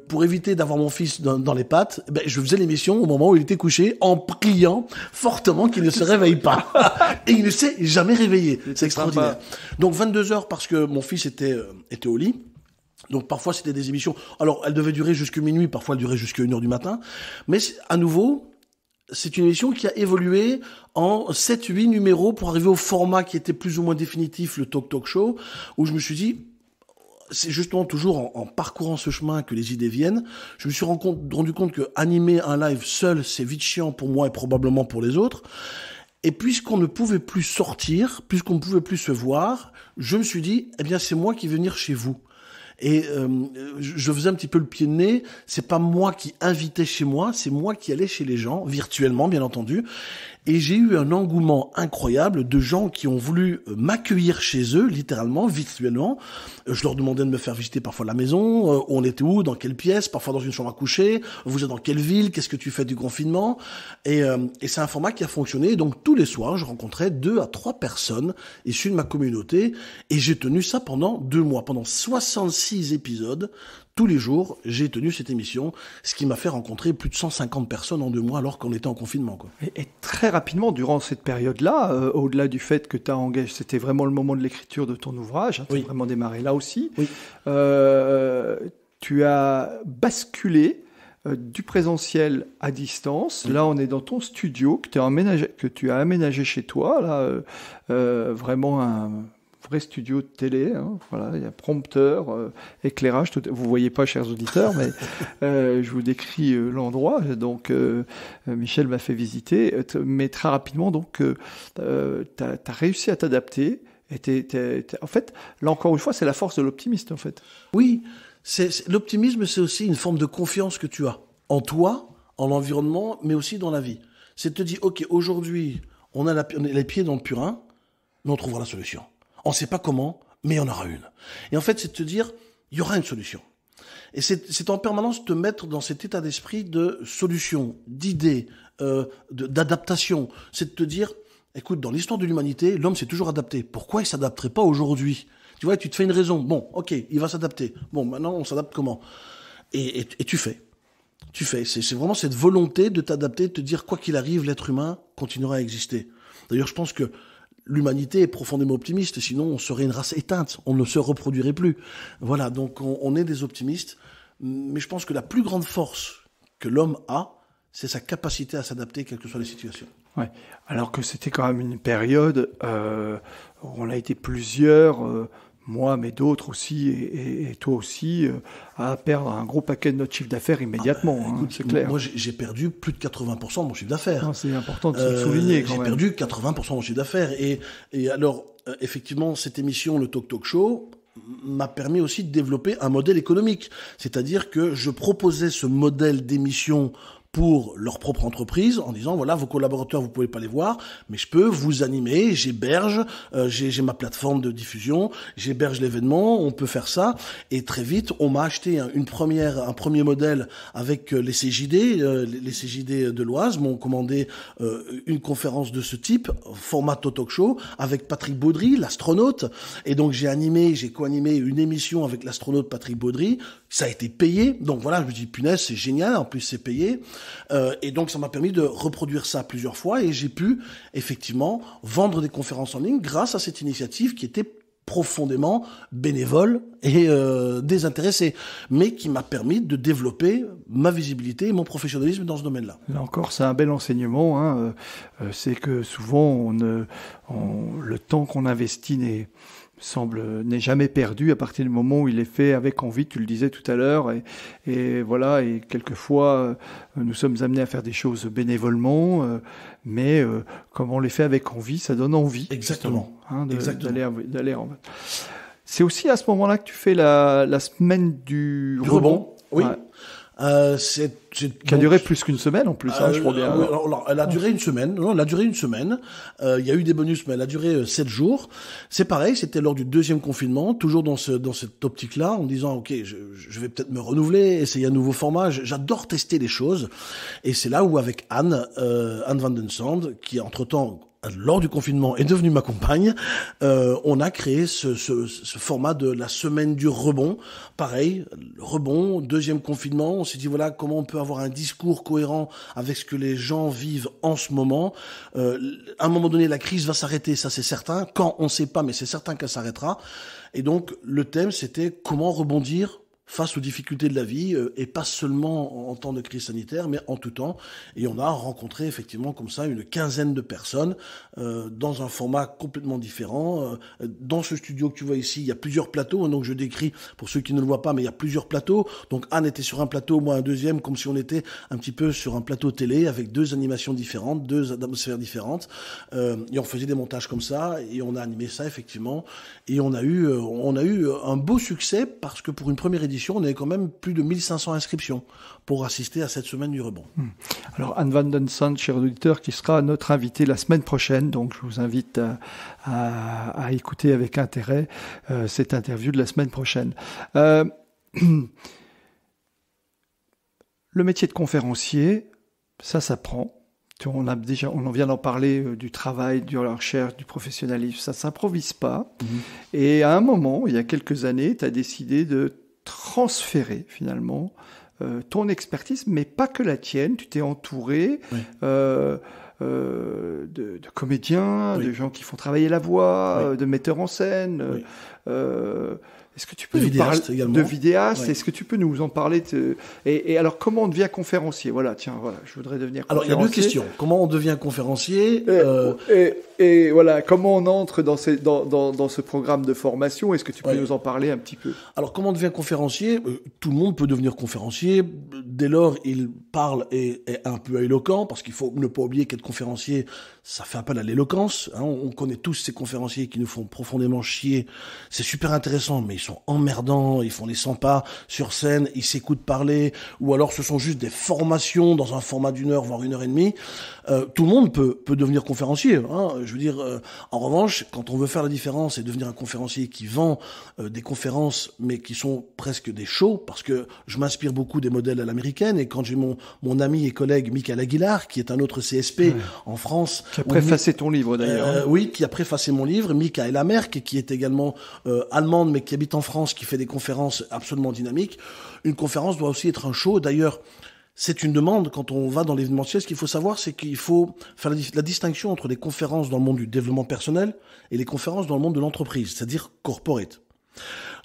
pour éviter d'avoir mon fils dans les pattes, je faisais l'émission au moment où il était couché en priant fortement qu'il ne se réveille pas. Et il ne s'est jamais réveillé. C'est extraordinaire. Donc 22h parce que mon fils était au lit. Donc parfois c'était des émissions. Alors elles devaient durer jusqu'à minuit, parfois elles duraient jusqu'à 1h du matin. Mais à nouveau, c'est une émission qui a évolué en 7-8 numéros pour arriver au format qui était plus ou moins définitif, le Talk Show, où je me suis dit, c'est justement toujours en parcourant ce chemin que les idées viennent. Je me suis rendu compte que animer un live seul, c'est vite chiant pour moi et probablement pour les autres. Et puisqu'on ne pouvait plus sortir, puisqu'on ne pouvait plus se voir, je me suis dit, c'est moi qui vais venir chez vous. Et je faisais un petit peu le pied de nez. C'est pas moi qui invitais chez moi, c'est moi qui allais chez les gens, virtuellement bien entendu. Et j'ai eu un engouement incroyable de gens qui ont voulu m'accueillir chez eux, littéralement, virtuellement. Je leur demandais de me faire visiter parfois la maison, on était où, dans quelle pièce, parfois dans une chambre à coucher, vous êtes dans quelle ville, qu'est-ce que tu fais du confinement. Et c'est un format qui a fonctionné. Donc tous les soirs, je rencontrais 2 à 3 personnes issues de ma communauté. Et j'ai tenu ça pendant 2 mois, pendant 66 épisodes. Tous les jours, j'ai tenu cette émission, ce qui m'a fait rencontrer plus de 150 personnes en 2 mois alors qu'on était en confinement, quoi. Et très rapidement, durant cette période-là, au-delà du fait que tu as engagé, c'était vraiment le moment de l'écriture de ton ouvrage, tu as vraiment démarré là aussi, tu as basculé du présentiel à distance. Là, on est dans ton studio que tu as aménagé chez toi, là, vraiment un vrai studio de télé, voilà, il y a prompteur, éclairage, vous voyez pas, chers auditeurs, mais je vous décris l'endroit. Donc Michel m'a fait visiter, mais très rapidement, donc t'as réussi à t'adapter. Et en fait, là encore une fois, c'est la force de l'optimiste, en fait. Oui, l'optimisme, c'est aussi une forme de confiance que tu as en toi, en l'environnement, mais aussi dans la vie. C'est de te dire, ok, aujourd'hui, on a les pieds dans le purin, mais on trouvera la solution. On ne sait pas comment, mais il y en aura une. Et en fait, c'est de te dire, il y aura une solution. Et c'est en permanence te mettre dans cet état d'esprit de solution, d'idée, d'adaptation. C'est de te dire, écoute, dans l'histoire de l'humanité, l'homme s'est toujours adapté. Pourquoi il s'adapterait pas aujourd'hui? Tu vois, tu te fais une raison. Bon, ok, il va s'adapter. Bon, maintenant, on s'adapte comment? Et tu fais. Tu fais. C'est vraiment cette volonté de t'adapter, de te dire, quoi qu'il arrive, l'être humain continuera à exister. D'ailleurs, je pense que l'humanité est profondément optimiste, sinon on serait une race éteinte, on ne se reproduirait plus. Voilà, donc on est des optimistes, mais je pense que la plus grande force que l'homme a, c'est sa capacité à s'adapter, quelles que soient les situations. Ouais. Alors que c'était quand même une période où on a été plusieurs, moi, mais d'autres aussi, et toi aussi, à perdre un gros paquet de notre chiffre d'affaires immédiatement. Écoute, c'est clair. Moi, j'ai perdu plus de 80% de mon chiffre d'affaires. Non, c'est important de se souligner quand même. J'ai perdu 80% de mon chiffre d'affaires. Et alors, effectivement, cette émission, le Talk Show, m'a permis aussi de développer un modèle économique. C'est-à-dire que je proposais ce modèle d'émission pour leur propre entreprise, en disant, voilà, vos collaborateurs, vous pouvez pas les voir, mais je peux vous animer, j'héberge, j'ai ma plateforme de diffusion, j'héberge l'événement, on peut faire ça, et très vite, on m'a acheté un premier modèle avec les CJD, les CJD de l'Oise m'ont commandé une conférence de ce type, format talk show, avec Patrick Baudry, l'astronaute, et donc j'ai co-animé une émission avec l'astronaute Patrick Baudry, ça a été payé, donc voilà, je me dis, punaise, c'est génial, en plus c'est payé. Et donc ça m'a permis de reproduire ça plusieurs fois et j'ai pu effectivement vendre des conférences en ligne grâce à cette initiative qui était profondément bénévole et désintéressée, mais qui m'a permis de développer ma visibilité et mon professionnalisme dans ce domaine-là. Là encore, c'est un bel enseignement. C'est que souvent, le temps qu'on investit n'est jamais perdu à partir du moment où il est fait avec envie, tu le disais tout à l'heure, et voilà, et quelquefois nous sommes amenés à faire des choses bénévolement, mais comme on les fait avec envie, ça donne envie. Exactement. D'aller en... C'est aussi à ce moment-là que tu fais la semaine du rebond. Oui. Ouais. Qui a duré plus qu'une semaine en plus, je crois bien. Alors, elle a duré une semaine. Non, elle a duré une semaine. Il y a eu des bonus, mais elle a duré 7 jours. C'est pareil, c'était lors du deuxième confinement, toujours dans cette optique-là, en disant, ok, je vais peut-être me renouveler, essayer un nouveau format. J'adore tester les choses. Et c'est là où, avec Anne Van Den Sand, qui entre-temps, lors du confinement, est devenue ma compagne, on a créé ce format de la semaine du rebond. Pareil, rebond, deuxième confinement, on s'est dit voilà comment on peut avoir un discours cohérent avec ce que les gens vivent en ce moment. À un moment donné, la crise va s'arrêter, ça c'est certain. Quand, on ne sait pas, mais c'est certain qu'elle s'arrêtera. Et donc, le thème, c'était comment rebondir face aux difficultés de la vie, et pas seulement en temps de crise sanitaire, mais en tout temps. Et on a rencontré effectivement comme ça une quinzaine de personnes dans un format complètement différent. Dans ce studio que tu vois ici, il y a plusieurs plateaux, donc je décris pour ceux qui ne le voient pas, mais il y a plusieurs plateaux. Donc Anne était sur un plateau, moi un deuxième, comme si on était un petit peu sur un plateau télé avec deux animations différentes, deux atmosphères différentes. Et on faisait des montages comme ça, et on a animé ça effectivement. Et on a eu un beau succès parce que pour une première édition, on avait quand même plus de 1500 inscriptions pour assister à cette semaine du rebond. Alors Anne Van Den Sand, cher auditeur, qui sera notre invitée la semaine prochaine, donc je vous invite à écouter avec intérêt cette interview de la semaine prochaine. Le métier de conférencier, ça s'apprend. On en vient d'en parler du travail, de la recherche, du professionnalisme, ça ne s'improvise pas. Et à un moment, il y a quelques années, tu as décidé de transférer finalement ton expertise, mais pas que la tienne. Tu t'es entouré de comédiens, de gens qui font travailler la voix, de metteurs en scène. Est-ce que tu peux de nous parler également. De vidéastes? Est-ce que tu peux nous en parler et alors, comment on devient conférencier? Voilà, je voudrais devenir conférencier. Alors, il y a deux questions. Comment on devient conférencier? Et voilà, comment on entre dans ce programme de formation? Est-ce que tu peux nous en parler un petit peu? Alors, comment on devient conférencier? Tout le monde peut devenir conférencier. Dès lors, il parle et est un peu éloquent, parce qu'il faut ne pas oublier qu'être conférencier, ça fait appel à l'éloquence. Hein. On connaît tous ces conférenciers qui nous font profondément chier. C'est super intéressant, mais ils sont emmerdants, ils font les 100 pas sur scène, ils s'écoutent parler, ou alors ce sont juste des formations dans un format d'1 heure, voire 1 heure et demie. Tout le monde peut devenir conférencier. Hein. Je veux dire, en revanche, quand on veut faire la différence et devenir un conférencier qui vend des conférences, mais qui sont presque des shows, parce que je m'inspire beaucoup des modèles à l'américaine, et quand j'ai mon ami et collègue Michael Aguilar, qui est un autre CSP en France, qui a préfacé ton livre d'ailleurs. Oui, qui a préfacé mon livre, Michael Amerck, qui est également allemande, mais qui habite en France, qui fait des conférences absolument dynamiques. Une conférence doit aussi être un show. D'ailleurs, c'est une demande quand on va dans l'événementiel. Ce qu'il faut savoir, c'est qu'il faut faire la distinction entre les conférences dans le monde du développement personnel et les conférences dans le monde de l'entreprise, c'est-à-dire corporate.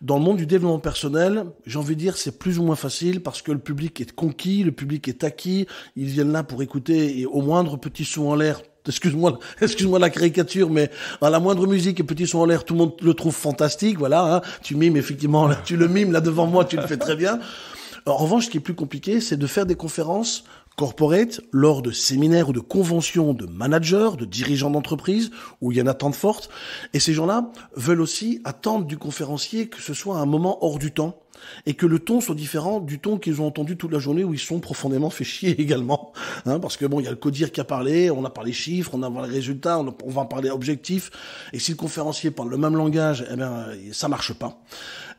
Dans le monde du développement personnel, j'ai envie de dire, c'est plus ou moins facile parce que le public est conquis, le public est acquis, ils viennent là pour écouter et au moindre petit son en l'air, excuse-moi la caricature, mais à la moindre musique et petit son en l'air, tout le monde le trouve fantastique, voilà, hein. Tu mimes effectivement, tu le mimes là devant moi, tu le fais très bien. En revanche, ce qui est plus compliqué, c'est de faire des conférences corporate lors de séminaires ou de conventions de managers, de dirigeants d'entreprise, où il y a une attente forte. Et ces gens-là veulent aussi attendre du conférencier que ce soit un moment hors du temps et que le ton soit différent du ton qu'ils ont entendu toute la journée où ils sont profondément fait chier également. Hein, parce que bon, il y a le codir qui a parlé, on a parlé chiffres, on a parlé résultats, on va parler objectifs. Et si le conférencier parle le même langage, eh bien, ça marche pas.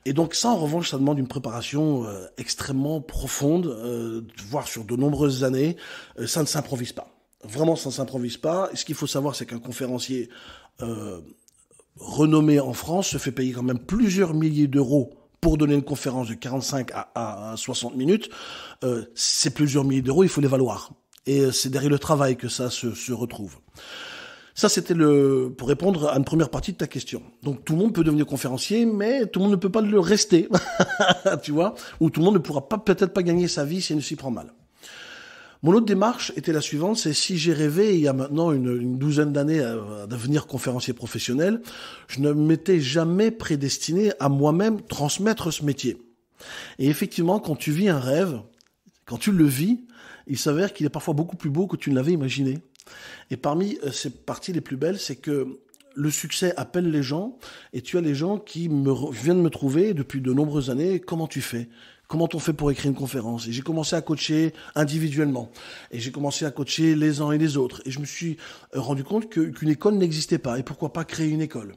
Et donc ça, en revanche, ça demande une préparation extrêmement profonde, voire sur de nombreuses années. Ça ne s'improvise pas. Vraiment, ça ne s'improvise pas. Et ce qu'il faut savoir, c'est qu'un conférencier renommé en France se fait payer quand même plusieurs milliers d'euros pour donner une conférence de 45 à 60 minutes. Ces plusieurs milliers d'euros, il faut les valoir. Et c'est derrière le travail que ça se retrouve. Ça, c'était pour répondre à une première partie de ta question. Donc, tout le monde peut devenir conférencier, mais tout le monde ne peut pas le rester, tu vois, ou tout le monde ne pourra peut-être pas gagner sa vie si elle ne s'y prend mal. Mon autre démarche était la suivante, c'est si j'ai rêvé, il y a maintenant une douzaine d'années, à devenir conférencier professionnel, je ne m'étais jamais prédestiné à moi-même transmettre ce métier. Et effectivement, quand tu vis un rêve, quand tu le vis, il s'avère qu'il est parfois beaucoup plus beau que tu ne l'avais imaginé. Et parmi ces parties les plus belles, c'est que le succès appelle les gens, et tu as les gens qui viennent me trouver depuis de nombreuses années. Comment tu fais ? Comment on fait pour écrire une conférence ? Et j'ai commencé à coacher individuellement. Et j'ai commencé à coacher les uns et les autres. Et je me suis rendu compte qu'une école n'existait pas. Et pourquoi pas créer une école ?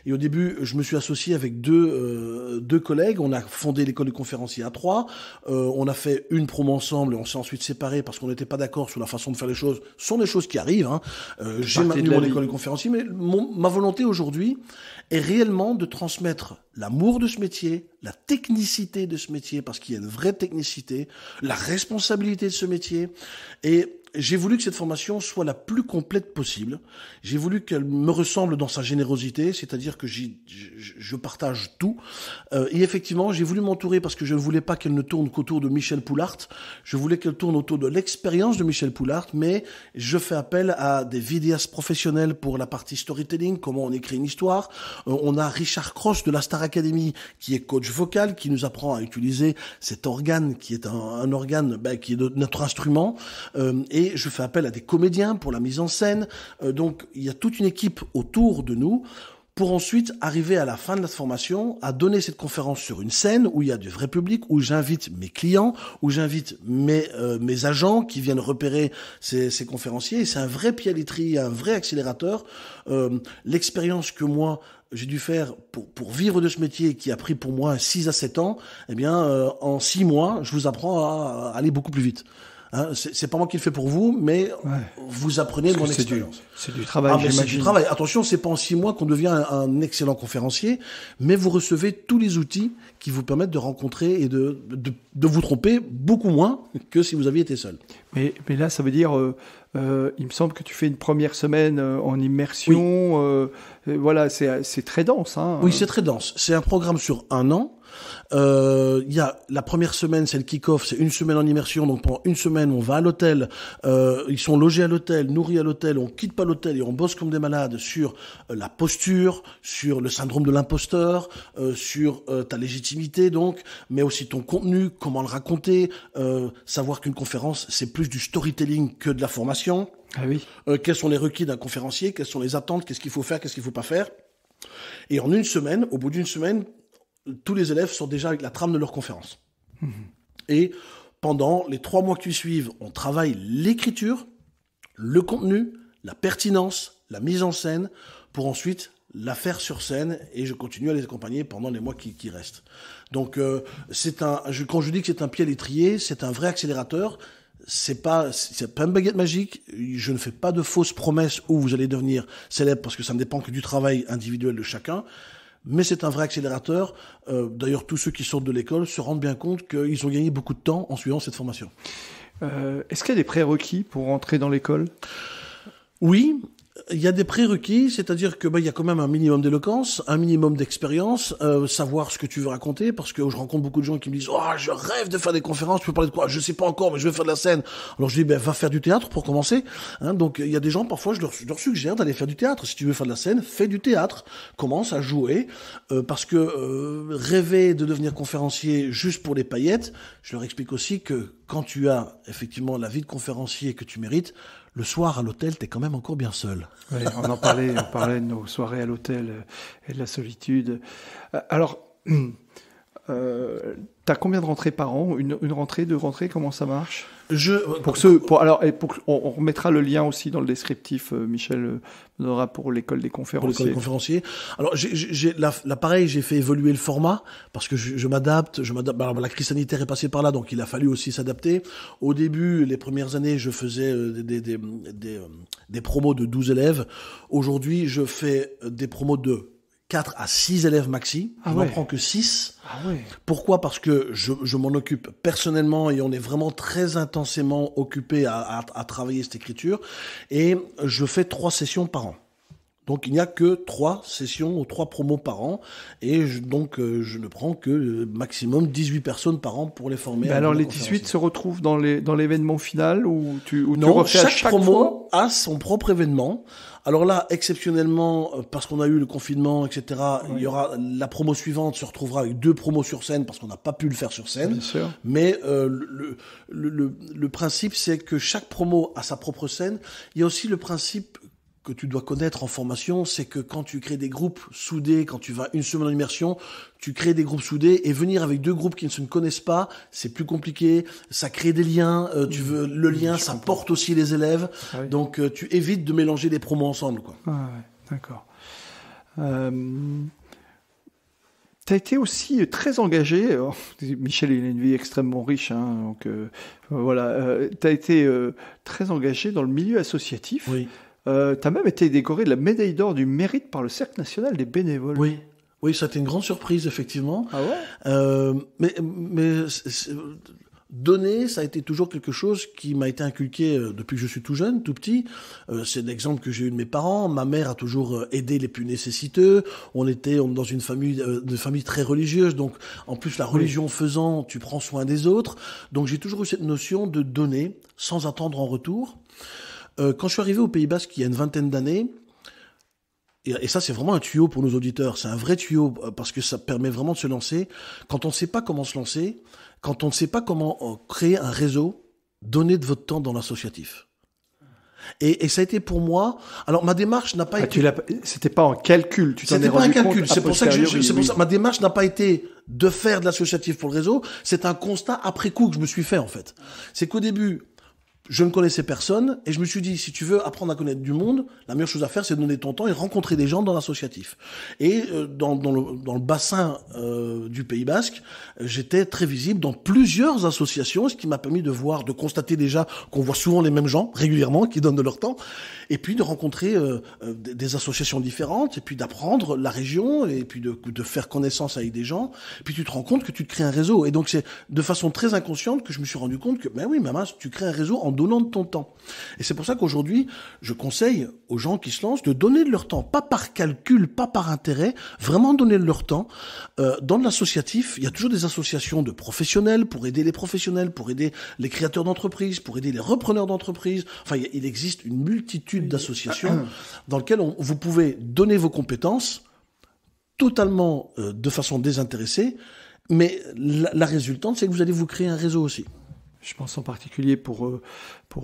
Et au début, je me suis associé avec deux collègues. On a fondé l'école de conférenciers à 3. On a fait une promo ensemble et on s'est ensuite séparés parce qu'on n'était pas d'accord sur la façon de faire les choses. Ce sont des choses qui arrivent. Hein. J'ai maintenu mon école de conférenciers. Mais ma volonté aujourd'hui est réellement de transmettre l'amour de ce métier, la technicité de ce métier, parce qu'il y a une vraie technicité, la responsabilité de ce métier. Et j'ai voulu que cette formation soit la plus complète possible. J'ai voulu qu'elle me ressemble dans sa générosité, c'est-à-dire que je partage tout. Et effectivement, j'ai voulu m'entourer parce que je ne voulais pas qu'elle ne tourne qu'autour de Michel Poulart. Je voulais qu'elle tourne autour de l'expérience de Michel Poulart, mais je fais appel à des vidéastes professionnels pour la partie storytelling, comment on écrit une histoire. On a Richard Cross de la Star Academy, qui est coach vocal, qui nous apprend à utiliser cet organe, qui est un organe qui est notre instrument. Et je fais appel à des comédiens pour la mise en scène. Donc, il y a toute une équipe autour de nous pour ensuite arriver à la fin de la formation à donner cette conférence sur une scène où il y a du vrai public, où j'invite mes clients, où j'invite mes agents qui viennent repérer ces conférenciers. Et c'est un vrai pied à l'étrier, un vrai accélérateur. L'expérience que moi j'ai dû faire pour vivre de ce métier qui a pris pour moi 6 à 7 ans, eh bien, en 6 mois, je vous apprends à aller beaucoup plus vite. Hein, c'est pas moi qui le fais pour vous, mais vous apprenez de mon expérience. C'est du travail, j'imagine. C'est du travail. Attention, c'est pas en 6 mois qu'on devient un excellent conférencier, mais vous recevez tous les outils qui vous permettent de rencontrer et de vous tromper beaucoup moins que si vous aviez été seul. Mais là, ça veut dire, il me semble que tu fais une première semaine en immersion. Oui. Voilà, c'est très dense. Hein. Oui, c'est très dense. C'est un programme sur 1 an. Il y a la première semaine, c'est le kick-off, c'est une semaine en immersion. Donc pendant une semaine, on va à l'hôtel, ils sont logés à l'hôtel, nourris à l'hôtel, on quitte pas l'hôtel et on bosse comme des malades sur la posture, sur le syndrome de l'imposteur, sur ta légitimité donc, mais aussi ton contenu, comment le raconter, savoir qu'une conférence, c'est plus du storytelling que de la formation. Ah oui. Quels sont les requis d'un conférencier, quelles sont les attentes, qu'est-ce qu'il faut faire, qu'est-ce qu'il faut pas faire. Et en une semaine, au bout d'une semaine, tous les élèves sont déjà avec la trame de leur conférence. Mmh. Et pendant les 3 mois qui suivent, on travaille l'écriture, le contenu, la pertinence, la mise en scène, pour ensuite la faire sur scène, et je continue à les accompagner pendant les mois qui restent. Donc, quand je dis que c'est un pied à l'étrier, c'est un vrai accélérateur. C'est pas une baguette magique. Je ne fais pas de fausses promesses où vous allez devenir célèbre, parce que ça ne dépend que du travail individuel de chacun. Mais c'est un vrai accélérateur. D'ailleurs, tous ceux qui sortent de l'école se rendent bien compte qu'ils ont gagné beaucoup de temps en suivant cette formation. Est-ce qu'il y a des prérequis pour rentrer dans l'école ? Oui. Il y a des prérequis, c'est-à-dire que il y a quand même un minimum d'éloquence, un minimum d'expérience, savoir ce que tu veux raconter, parce que je rencontre beaucoup de gens qui me disent je rêve de faire des conférences, tu peux parler de quoi? Je sais pas encore, mais je veux faire de la scène. Alors je dis va faire du théâtre pour commencer. Donc il y a des gens, parfois je leur suggère d'aller faire du théâtre. Si tu veux faire de la scène, fais du théâtre, commence à jouer, parce que rêver de devenir conférencier juste pour les paillettes, je leur explique aussi que quand tu as effectivement la vie de conférencier que tu mérites, le soir à l'hôtel, t'es quand même encore bien seul. Oui, on parlait de nos soirées à l'hôtel et de la solitude. Alors, t'as combien de rentrées par an ? Une rentrée, 2 rentrées, comment ça marche ? On remettra le lien aussi dans le descriptif. Michel donnera pour l'école des conférenciers. Pour l'école des conférenciers. Alors, pareil, j'ai fait évoluer le format parce que je m'adapte. Alors, la crise sanitaire est passée par là, donc il a fallu aussi s'adapter. Au début, les premières années, je faisais des promos de 12 élèves. Aujourd'hui, je fais des promos de 4 à 6 élèves maxi. Je n'en prends que 6. Ah ouais. Pourquoi ? Parce que je m'en occupe personnellement et on est vraiment très intensément occupé à travailler cette écriture. Et je fais 3 sessions par an. Donc il n'y a que 3 sessions ou 3 promos par an. Et je ne prends que maximum 18 personnes par an pour les former. Mais alors les 18 se retrouvent dans l'événement final ou non, chaque promo a son propre événement. Alors là, exceptionnellement, parce qu'on a eu le confinement, etc., il y aura la promo suivante se retrouvera avec 2 promos sur scène parce qu'on n'a pas pu le faire sur scène. Bien sûr. Mais le principe, c'est que chaque promo a sa propre scène. Il y a aussi le principe que tu dois connaître en formation, c'est que quand tu crées des groupes soudés, quand tu vas une semaine en immersion, tu crées des groupes soudés et venir avec 2 groupes qui ne se connaissent pas, c'est plus compliqué, ça crée des liens, le lien, ça porte aussi les élèves, donc tu évites de mélanger les promos ensemble, quoi. Ah ouais, d'accord. T'as été aussi très engagé. Michel, il a une vie extrêmement riche, donc voilà. T'as été très engagé dans le milieu associatif. Oui. T'as même été décoré de la médaille d'or du mérite par le Cercle national des bénévoles. Oui, ça a été une grande surprise, effectivement. Ah ouais. Mais donner, ça a été toujours quelque chose qui m'a été inculqué depuis que je suis tout jeune, tout petit. C'est l'exemple que j'ai eu de mes parents. Ma mère a toujours aidé les plus nécessiteux. On était dans une famille très religieuse, donc en plus la religion faisant, tu prends soin des autres. Donc j'ai toujours eu cette notion de donner sans attendre en retour. Quand je suis arrivé au Pays Basque il y a une vingtaine d'années, et ça c'est vraiment un tuyau pour nos auditeurs, c'est un vrai tuyau parce que ça permet vraiment de se lancer. Quand on ne sait pas comment se lancer, quand on ne sait pas comment créer un réseau, donnez de votre temps dans l'associatif. Et ça a été pour moi. Alors ma démarche n'a pas été. C'était pas un calcul. C'était pas un calcul. C'est pour ça que ma démarche n'a pas été de faire de l'associatif pour le réseau. C'est un constat après coup que je me suis fait en fait. C'est qu'au début, je ne connaissais personne et je me suis dit, si tu veux apprendre à connaître du monde, la meilleure chose à faire, c'est de donner ton temps et rencontrer des gens dans l'associatif. Et dans le bassin du Pays Basque, j'étais très visible dans plusieurs associations, ce qui m'a permis de constater déjà qu'on voit souvent les mêmes gens régulièrement qui donnent de leur temps, et puis de rencontrer des associations différentes, et puis d'apprendre la région, et puis de faire connaissance avec des gens. Puis tu te rends compte que tu te crées un réseau. Et donc c'est de façon très inconsciente que je me suis rendu compte que, ben oui, maman, tu crées un réseau en donnant de ton temps. Et c'est pour ça qu'aujourd'hui, je conseille aux gens qui se lancent de donner de leur temps, pas par calcul, pas par intérêt, vraiment donner de leur temps. Dans l'associatif, il y a toujours des associations de professionnels pour aider les professionnels, pour aider les créateurs d'entreprises, pour aider les repreneurs d'entreprises. Enfin, il existe une multitude d'associations dans lesquelles vous pouvez donner vos compétences totalement de façon désintéressée, mais la résultante, c'est que vous allez vous créer un réseau aussi. Je pense en particulier pour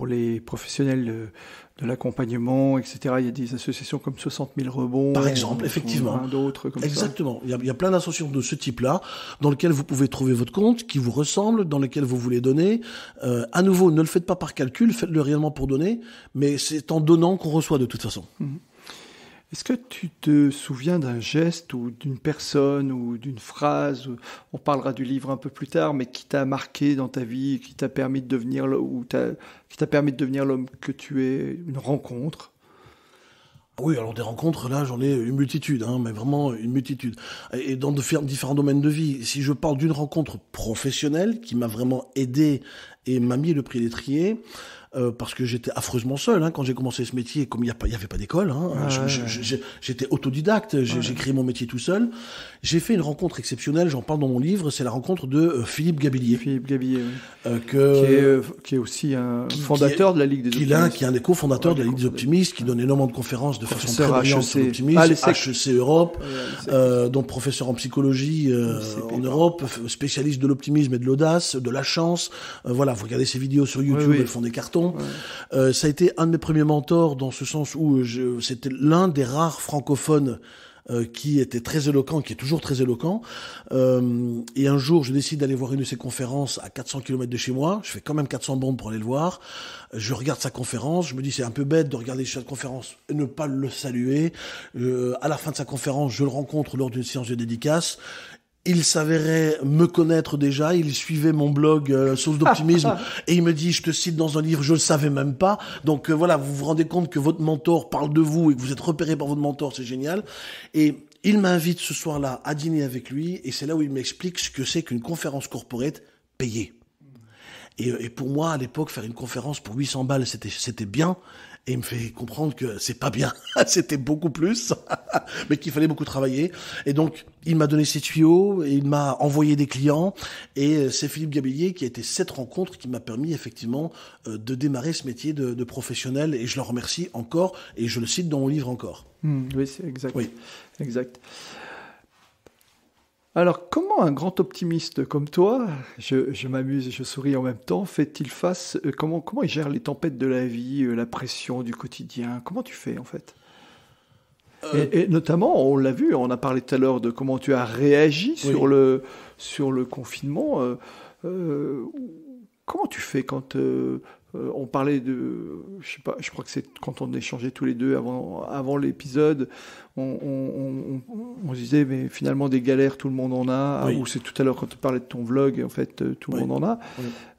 les professionnels de l'accompagnement, etc. Il y a des associations comme 60 000 rebonds. Par exemple, effectivement. D'autres comme Exactement. Il y a plein d'associations de ce type-là, dans lesquelles vous pouvez trouver votre compte, qui vous ressemble, dans lesquelles vous voulez donner. À nouveau, ne le faites pas par calcul, faites-le réellement pour donner, mais c'est en donnant qu'on reçoit de toute façon. Mmh. Est-ce que tu te souviens d'un geste ou d'une personne ou d'une phrase, on parlera du livre un peu plus tard, mais qui t'a marqué dans ta vie, qui t'a permis de devenir l'homme que tu es, une rencontre? Oui, alors des rencontres, là, j'en ai une multitude, mais vraiment une multitude. Et dans différents domaines de vie. Si je parle d'une rencontre professionnelle qui m'a vraiment aidé et m'a mis le pied à l'étrier, parce que j'étais affreusement seul quand j'ai commencé ce métier, comme il y avait pas d'école. J'étais autodidacte, j'ai créé mon métier tout seul. J'ai fait une rencontre exceptionnelle, j'en parle dans mon livre, c'est la rencontre de Philippe Gabillier. Philippe Gabillier, oui. Qui est aussi un fondateur de la Ligue des Optimistes. Qui est un des cofondateurs de la Ligue des Optimistes, qui donne énormément de conférences de façon très brillante sur l'optimisme. HEC Europe, donc professeur en psychologie en Europe, spécialiste de l'optimisme et de l'audace, de la chance. Voilà, vous regardez ses vidéos sur YouTube, elles font des cartons. Ouais. Ça a été un de mes premiers mentors dans ce sens où c'était l'un des rares francophones qui était très éloquent, qui est toujours très éloquent. Et un jour, je décide d'aller voir une de ses conférences à 400 km de chez moi. Je fais quand même 400 bornes pour aller le voir. Je regarde sa conférence. Je me dis, c'est un peu bête de regarder sa conférence et ne pas le saluer. À la fin de sa conférence, je le rencontre lors d'une séance de dédicace. Il s'avérait me connaître déjà, il suivait mon blog Source d'optimisme et il me dit, je te cite dans un livre, je le savais même pas. Donc voilà, vous vous rendez compte que votre mentor parle de vous et que vous êtes repéré par votre mentor, c'est génial. Et il m'invite ce soir-là à dîner avec lui et c'est là où il m'explique ce que c'est qu'une conférence corporate payée. Et pour moi, à l'époque, faire une conférence pour 800 balles, c'était bien. Et il me fait comprendre que c'est pas bien, c'était beaucoup plus, mais qu'il fallait beaucoup travailler. Et donc, il m'a donné ses tuyaux, et il m'a envoyé des clients, et c'est Philippe Gabillier qui a été cette rencontre qui m'a permis effectivement de démarrer ce métier de professionnel, et je le remercie encore, et je le cite dans mon livre encore. Oui, c'est exact. Oui. Exact. Alors, comment un grand optimiste comme toi, je m'amuse et je souris en même temps, fait-il face, comment il gère les tempêtes de la vie, la pression du quotidien? Comment tu fais en fait? Et notamment, on l'a vu, on a parlé tout à l'heure de comment tu as réagi sur le confinement. Comment tu fais quand on parlait de, je sais pas, je crois que c'est quand on échangeait tous les deux avant l'épisode, on se disait mais finalement des galères tout le monde en a, ou c'est tout à l'heure quand tu parlais de ton vlog, en fait tout le monde en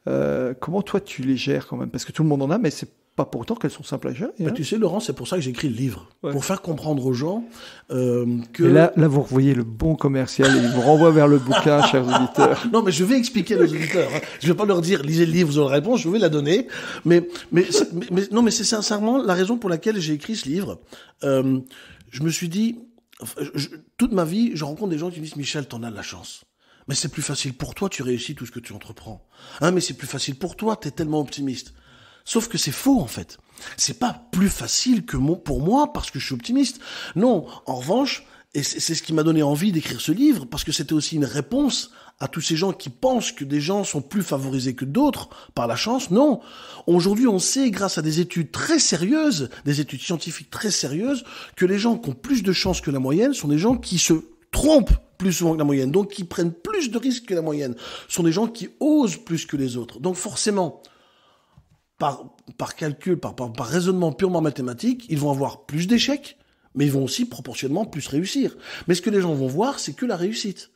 a. Comment toi tu les gères quand même, parce que tout le monde en a, mais c'est pas pour autant qu'elles sont simples à gérer. Tu sais, Laurent, c'est pour ça que j'ai écrit le livre. Pour faire comprendre aux gens que... Et là, vous voyez le bon commercial, il vous renvoie vers le bouquin, chers auditeurs. Non, mais je vais expliquer aux auditeurs. Je vais pas leur dire, lisez le livre, vous aurez la réponse, je vais la donner. Mais c'est sincèrement la raison pour laquelle j'ai écrit ce livre. Je me suis dit, toute ma vie, je rencontre des gens qui me disent, Michel, t'en as de la chance. Mais c'est plus facile pour toi, tu réussis tout ce que tu entreprends. Mais c'est plus facile pour toi, t'es tellement optimiste. Sauf que c'est faux, en fait. C'est pas plus facile que pour moi parce que je suis optimiste. Non, en revanche, et c'est ce qui m'a donné envie d'écrire ce livre, parce que c'était aussi une réponse à tous ces gens qui pensent que des gens sont plus favorisés que d'autres par la chance. Non. Aujourd'hui, on sait, grâce à des études très sérieuses, des études scientifiques très sérieuses, que les gens qui ont plus de chance que la moyenne sont des gens qui se trompent plus souvent que la moyenne, donc qui prennent plus de risques que la moyenne. Ce sont des gens qui osent plus que les autres. Donc forcément, par calcul, par raisonnement purement mathématique, ils vont avoir plus d'échecs, mais ils vont aussi proportionnellement plus réussir. Mais ce que les gens vont voir, c'est que la réussite.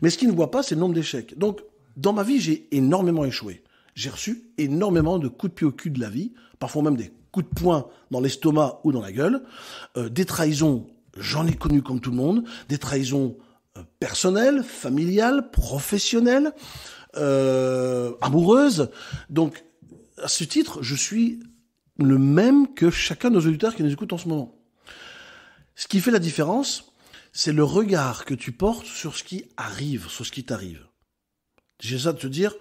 Mais ce qu'ils ne voient pas, c'est le nombre d'échecs. Donc, dans ma vie, j'ai énormément échoué. J'ai reçu énormément de coups de pied au cul de la vie, parfois même des coups de poing dans l'estomac ou dans la gueule. Des trahisons, j'en ai connu comme tout le monde. Des trahisons personnelles, familiales, professionnelles, amoureuses. Donc, à ce titre, je suis le même que chacun de nos auditeurs qui nous écoutent en ce moment. Ce qui fait la différence, c'est le regard que tu portes sur ce qui arrive, sur ce qui t'arrive. J'ai ça de te dire,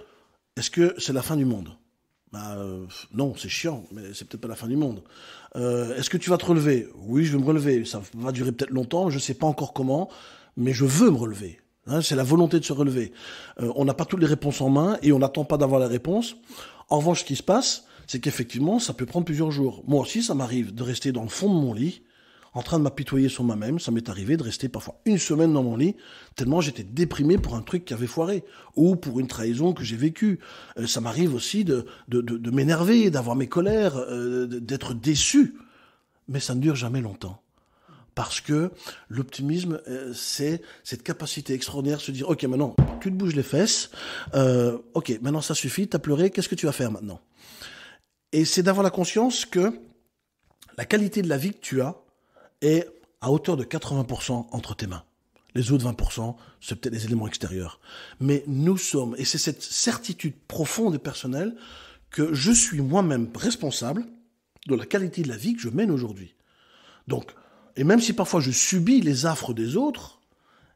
est-ce que c'est la fin du monde ? Non, c'est chiant, mais c'est peut-être pas la fin du monde. Est-ce que tu vas te relever ? Oui, je vais me relever. Ça va durer peut-être longtemps, je sais pas encore comment, mais je veux me relever. C'est la volonté de se relever. On n'a pas toutes les réponses en main et on n'attend pas d'avoir la réponse. En revanche, ce qui se passe, c'est qu'effectivement, ça peut prendre plusieurs jours. Moi aussi, ça m'arrive de rester dans le fond de mon lit, en train de m'apitoyer sur moi-même. Ça m'est arrivé de rester parfois une semaine dans mon lit, tellement j'étais déprimé pour un truc qui avait foiré, ou pour une trahison que j'ai vécue. Ça m'arrive aussi de m'énerver, d'avoir mes colères, d'être déçu. Mais ça ne dure jamais longtemps. Parce que l'optimisme, c'est cette capacité extraordinaire de se dire, ok, maintenant, tu te bouges les fesses, ok, maintenant ça suffit, t'as pleuré, qu'est-ce que tu vas faire maintenant ? Et c'est d'avoir la conscience que la qualité de la vie que tu as est à hauteur de 80% entre tes mains. Les autres 20%, c'est peut-être les éléments extérieurs. Mais nous sommes, et c'est cette certitude profonde et personnelle que je suis moi-même responsable de la qualité de la vie que je mène aujourd'hui. Donc, et même si parfois je subis les affres des autres,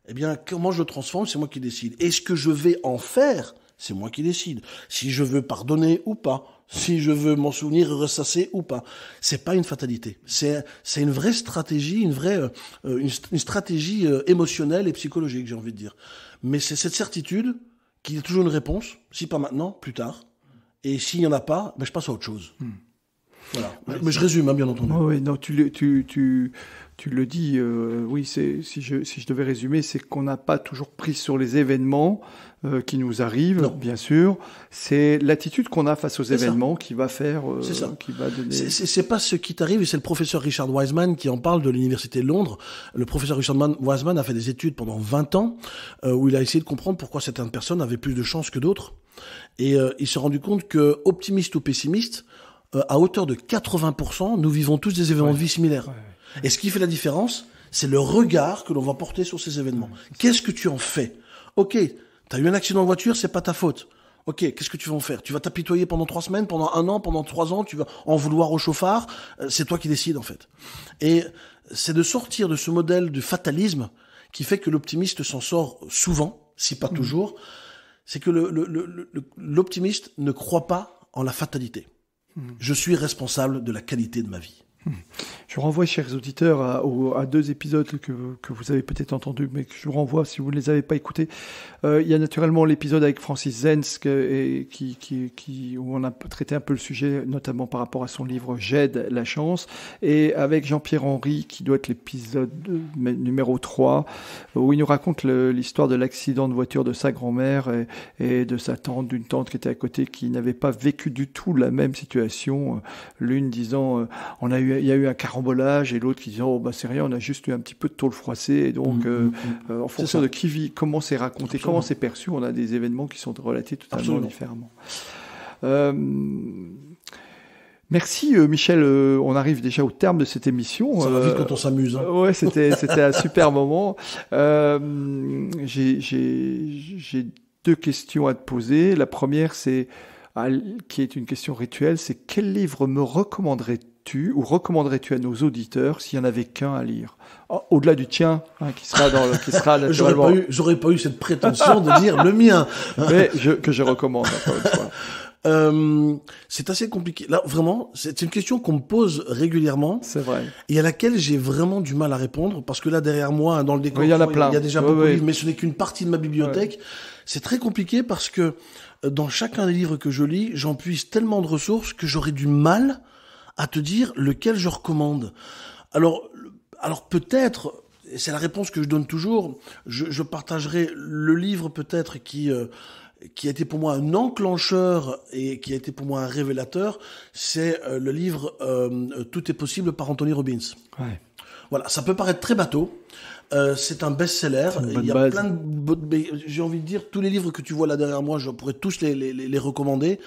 eh bien, comment je le transforme, c'est moi qui décide. Et ce que je vais en faire, c'est moi qui décide. Si je veux pardonner ou pas, si je veux m'en souvenir et ressasser ou pas. C'est pas une fatalité. C'est une vraie stratégie, une stratégie émotionnelle et psychologique, j'ai envie de dire. Mais c'est cette certitude qu'il y a toujours une réponse, si pas maintenant, plus tard. Et s'il y en a pas, ben je passe à autre chose. Voilà. Mais je résume, hein, bien entendu. Oui, non, tu le dis, oui, si je devais résumer, c'est qu'on n'a pas toujours prise sur les événements qui nous arrivent, non. Bien sûr. C'est l'attitude qu'on a face aux événements qui va faire, qui va donner... C'est pas ce qui t'arrive, et c'est le professeur Richard Wiseman qui en parle de l'Université de Londres. Le professeur Richard Wiseman a fait des études pendant 20 ans, où il a essayé de comprendre pourquoi certaines personnes avaient plus de chance que d'autres. Et il s'est rendu compte que, optimiste ou pessimiste, à hauteur de 80%, nous vivons tous des événements de vie similaires. Et ce qui fait la différence, c'est le regard que l'on va porter sur ces événements. Qu'est-ce que tu en fais ? Ok, t'as eu un accident de voiture, c'est pas ta faute. Ok, qu'est-ce que tu vas en faire ? Tu vas t'apitoyer pendant 3 semaines, pendant 1 an, pendant 3 ans, tu vas en vouloir au chauffard. C'est toi qui décides, en fait. Et c'est de sortir de ce modèle du fatalisme qui fait que l'optimiste s'en sort souvent, si pas toujours. C'est que l'optimiste ne croit pas en la fatalité. Je suis responsable de la qualité de ma vie. Je renvoie, chers auditeurs, à 2 épisodes que vous avez peut-être entendus, mais que je vous renvoie si vous ne les avez pas écoutés. Il y a naturellement l'épisode avec Francis Zenz où on a traité un peu le sujet, notamment par rapport à son livre « J'aide la chance », et avec Jean-Pierre Henry, qui doit être l'épisode numéro 3, où il nous raconte l'histoire de l'accident de voiture de sa grand-mère et de sa tante, d'une tante qui était à côté, qui n'avait pas vécu du tout la même situation. L'une disant il y a eu un carambolage, et l'autre qui disait c'est rien, on a juste eu un petit peu de tôle froissée. Et donc en fonction de qui vit, comment c'est raconté, comment c'est perçu, on a des événements qui sont relatés totalement différemment. Merci Michel, on arrive déjà au terme de cette émission. Ça va vite quand on s'amuse. Hein. Ouais, c'était un super moment. J'ai 2 questions à te poser. La première, qui est une question rituelle, c'est quel livre me recommanderais-tu ou recommanderais-tu à nos auditeurs s'il n'y en avait qu'un à lire, au-delà du tien, qui sera naturellement... J'aurais pas eu cette prétention de dire le mien, mais que je recommande encore une fois. C'est assez compliqué. Là, vraiment, c'est une question qu'on me pose régulièrement. C'est vrai. Et à laquelle j'ai vraiment du mal à répondre, parce que là, derrière moi, dans le décor, il y en a plein. Il y a déjà beaucoup de livres, mais ce n'est qu'une partie de ma bibliothèque. Ouais. C'est très compliqué parce que dans chacun des livres que je lis, j'en puise tellement de ressources que j'aurais du mal à te dire lequel je recommande. Alors peut-être, et c'est la réponse que je donne toujours, je partagerai le livre peut-être qui a été pour moi un enclencheur et qui a été pour moi un révélateur, c'est le livre Tout est possible par Anthony Robbins. Ouais. Voilà, ça peut paraître très bateau, C'est un best-seller. Il y a plein de, j'ai envie de dire, tous les livres que tu vois là derrière moi, je pourrais tous les recommander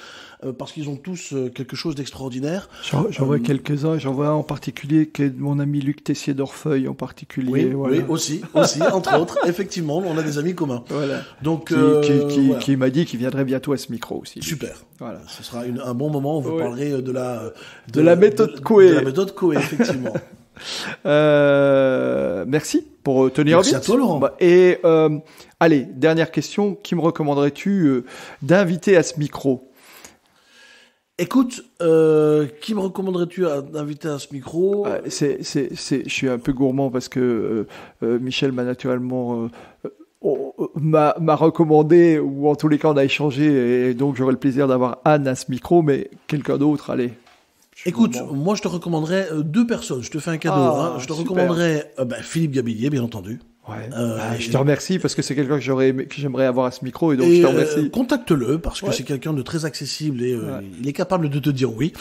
parce qu'ils ont tous quelque chose d'extraordinaire. J'en vois quelques-uns. J'en vois un en particulier qui est de mon ami Luc Tessier d'Orfeuille en particulier. Oui, voilà. oui, aussi, entre autres. Effectivement, on a des amis communs. Voilà. Donc, qui m'a dit qu'il viendrait bientôt à ce micro aussi. Super. Voilà. Ce sera un bon moment où vous parlerez de la méthode Coué. De la méthode Coué, effectivement. Merci pour tenir Merci à toi, Laurent. Et allez, dernière question. Qui me recommanderais-tu d'inviter à ce micro? Écoute, qui me recommanderais-tu d'inviter à ce micro? Je suis un peu gourmand parce que Michel m'a naturellement m'a recommandé, ou en tous les cas on a échangé, et donc j'aurai le plaisir d'avoir Anne à ce micro, mais quelqu'un d'autre, allez. Écoute, moi je te recommanderais 2 personnes, je te fais un cadeau. Je te recommanderais Philippe Gabillier, bien entendu. Ouais. Je te remercie parce que c'est quelqu'un que j'aimerais avoir à ce micro, et donc je te remercie. Contacte-le parce que c'est quelqu'un de très accessible et il est capable de te dire oui.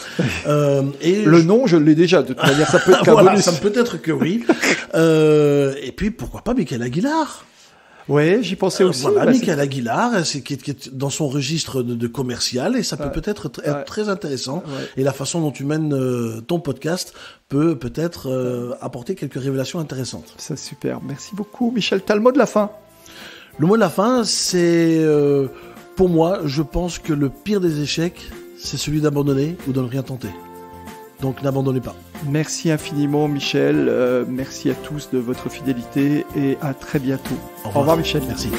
Et le nom, je l'ai déjà, de toute manière, ça peut être qu'un bonus. Ça peut être que oui. Et puis pourquoi pas Michael Aguilar? Ouais, j'y pensais aussi. Voilà, Michael Aguilar, qui est dans son registre de commercial, et ça peut peut-être être très intéressant. Ouais. Et la façon dont tu mènes ton podcast peut peut-être apporter quelques révélations intéressantes. C'est super. Merci beaucoup, Michel. T'as le mot de la fin? Le mot de la fin, c'est pour moi, je pense que le pire des échecs, c'est celui d'abandonner ou de ne rien tenter. Donc n'abandonnez pas. Merci infiniment, Michel. Merci à tous de votre fidélité et à très bientôt. Au revoir Michel. Merci.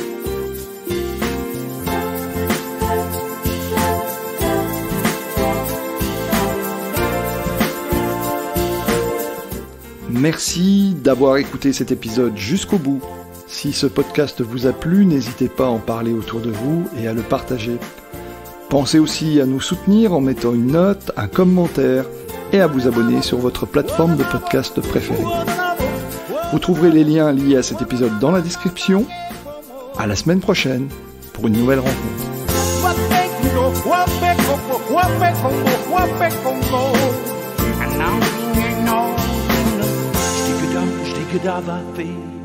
Merci d'avoir écouté cet épisode jusqu'au bout. Si ce podcast vous a plu, n'hésitez pas à en parler autour de vous et à le partager. Pensez aussi à nous soutenir en mettant une note, un commentaire et à vous abonner sur votre plateforme de podcast préférée. Vous trouverez les liens liés à cet épisode dans la description. À la semaine prochaine pour une nouvelle rencontre. Stick it up, my face.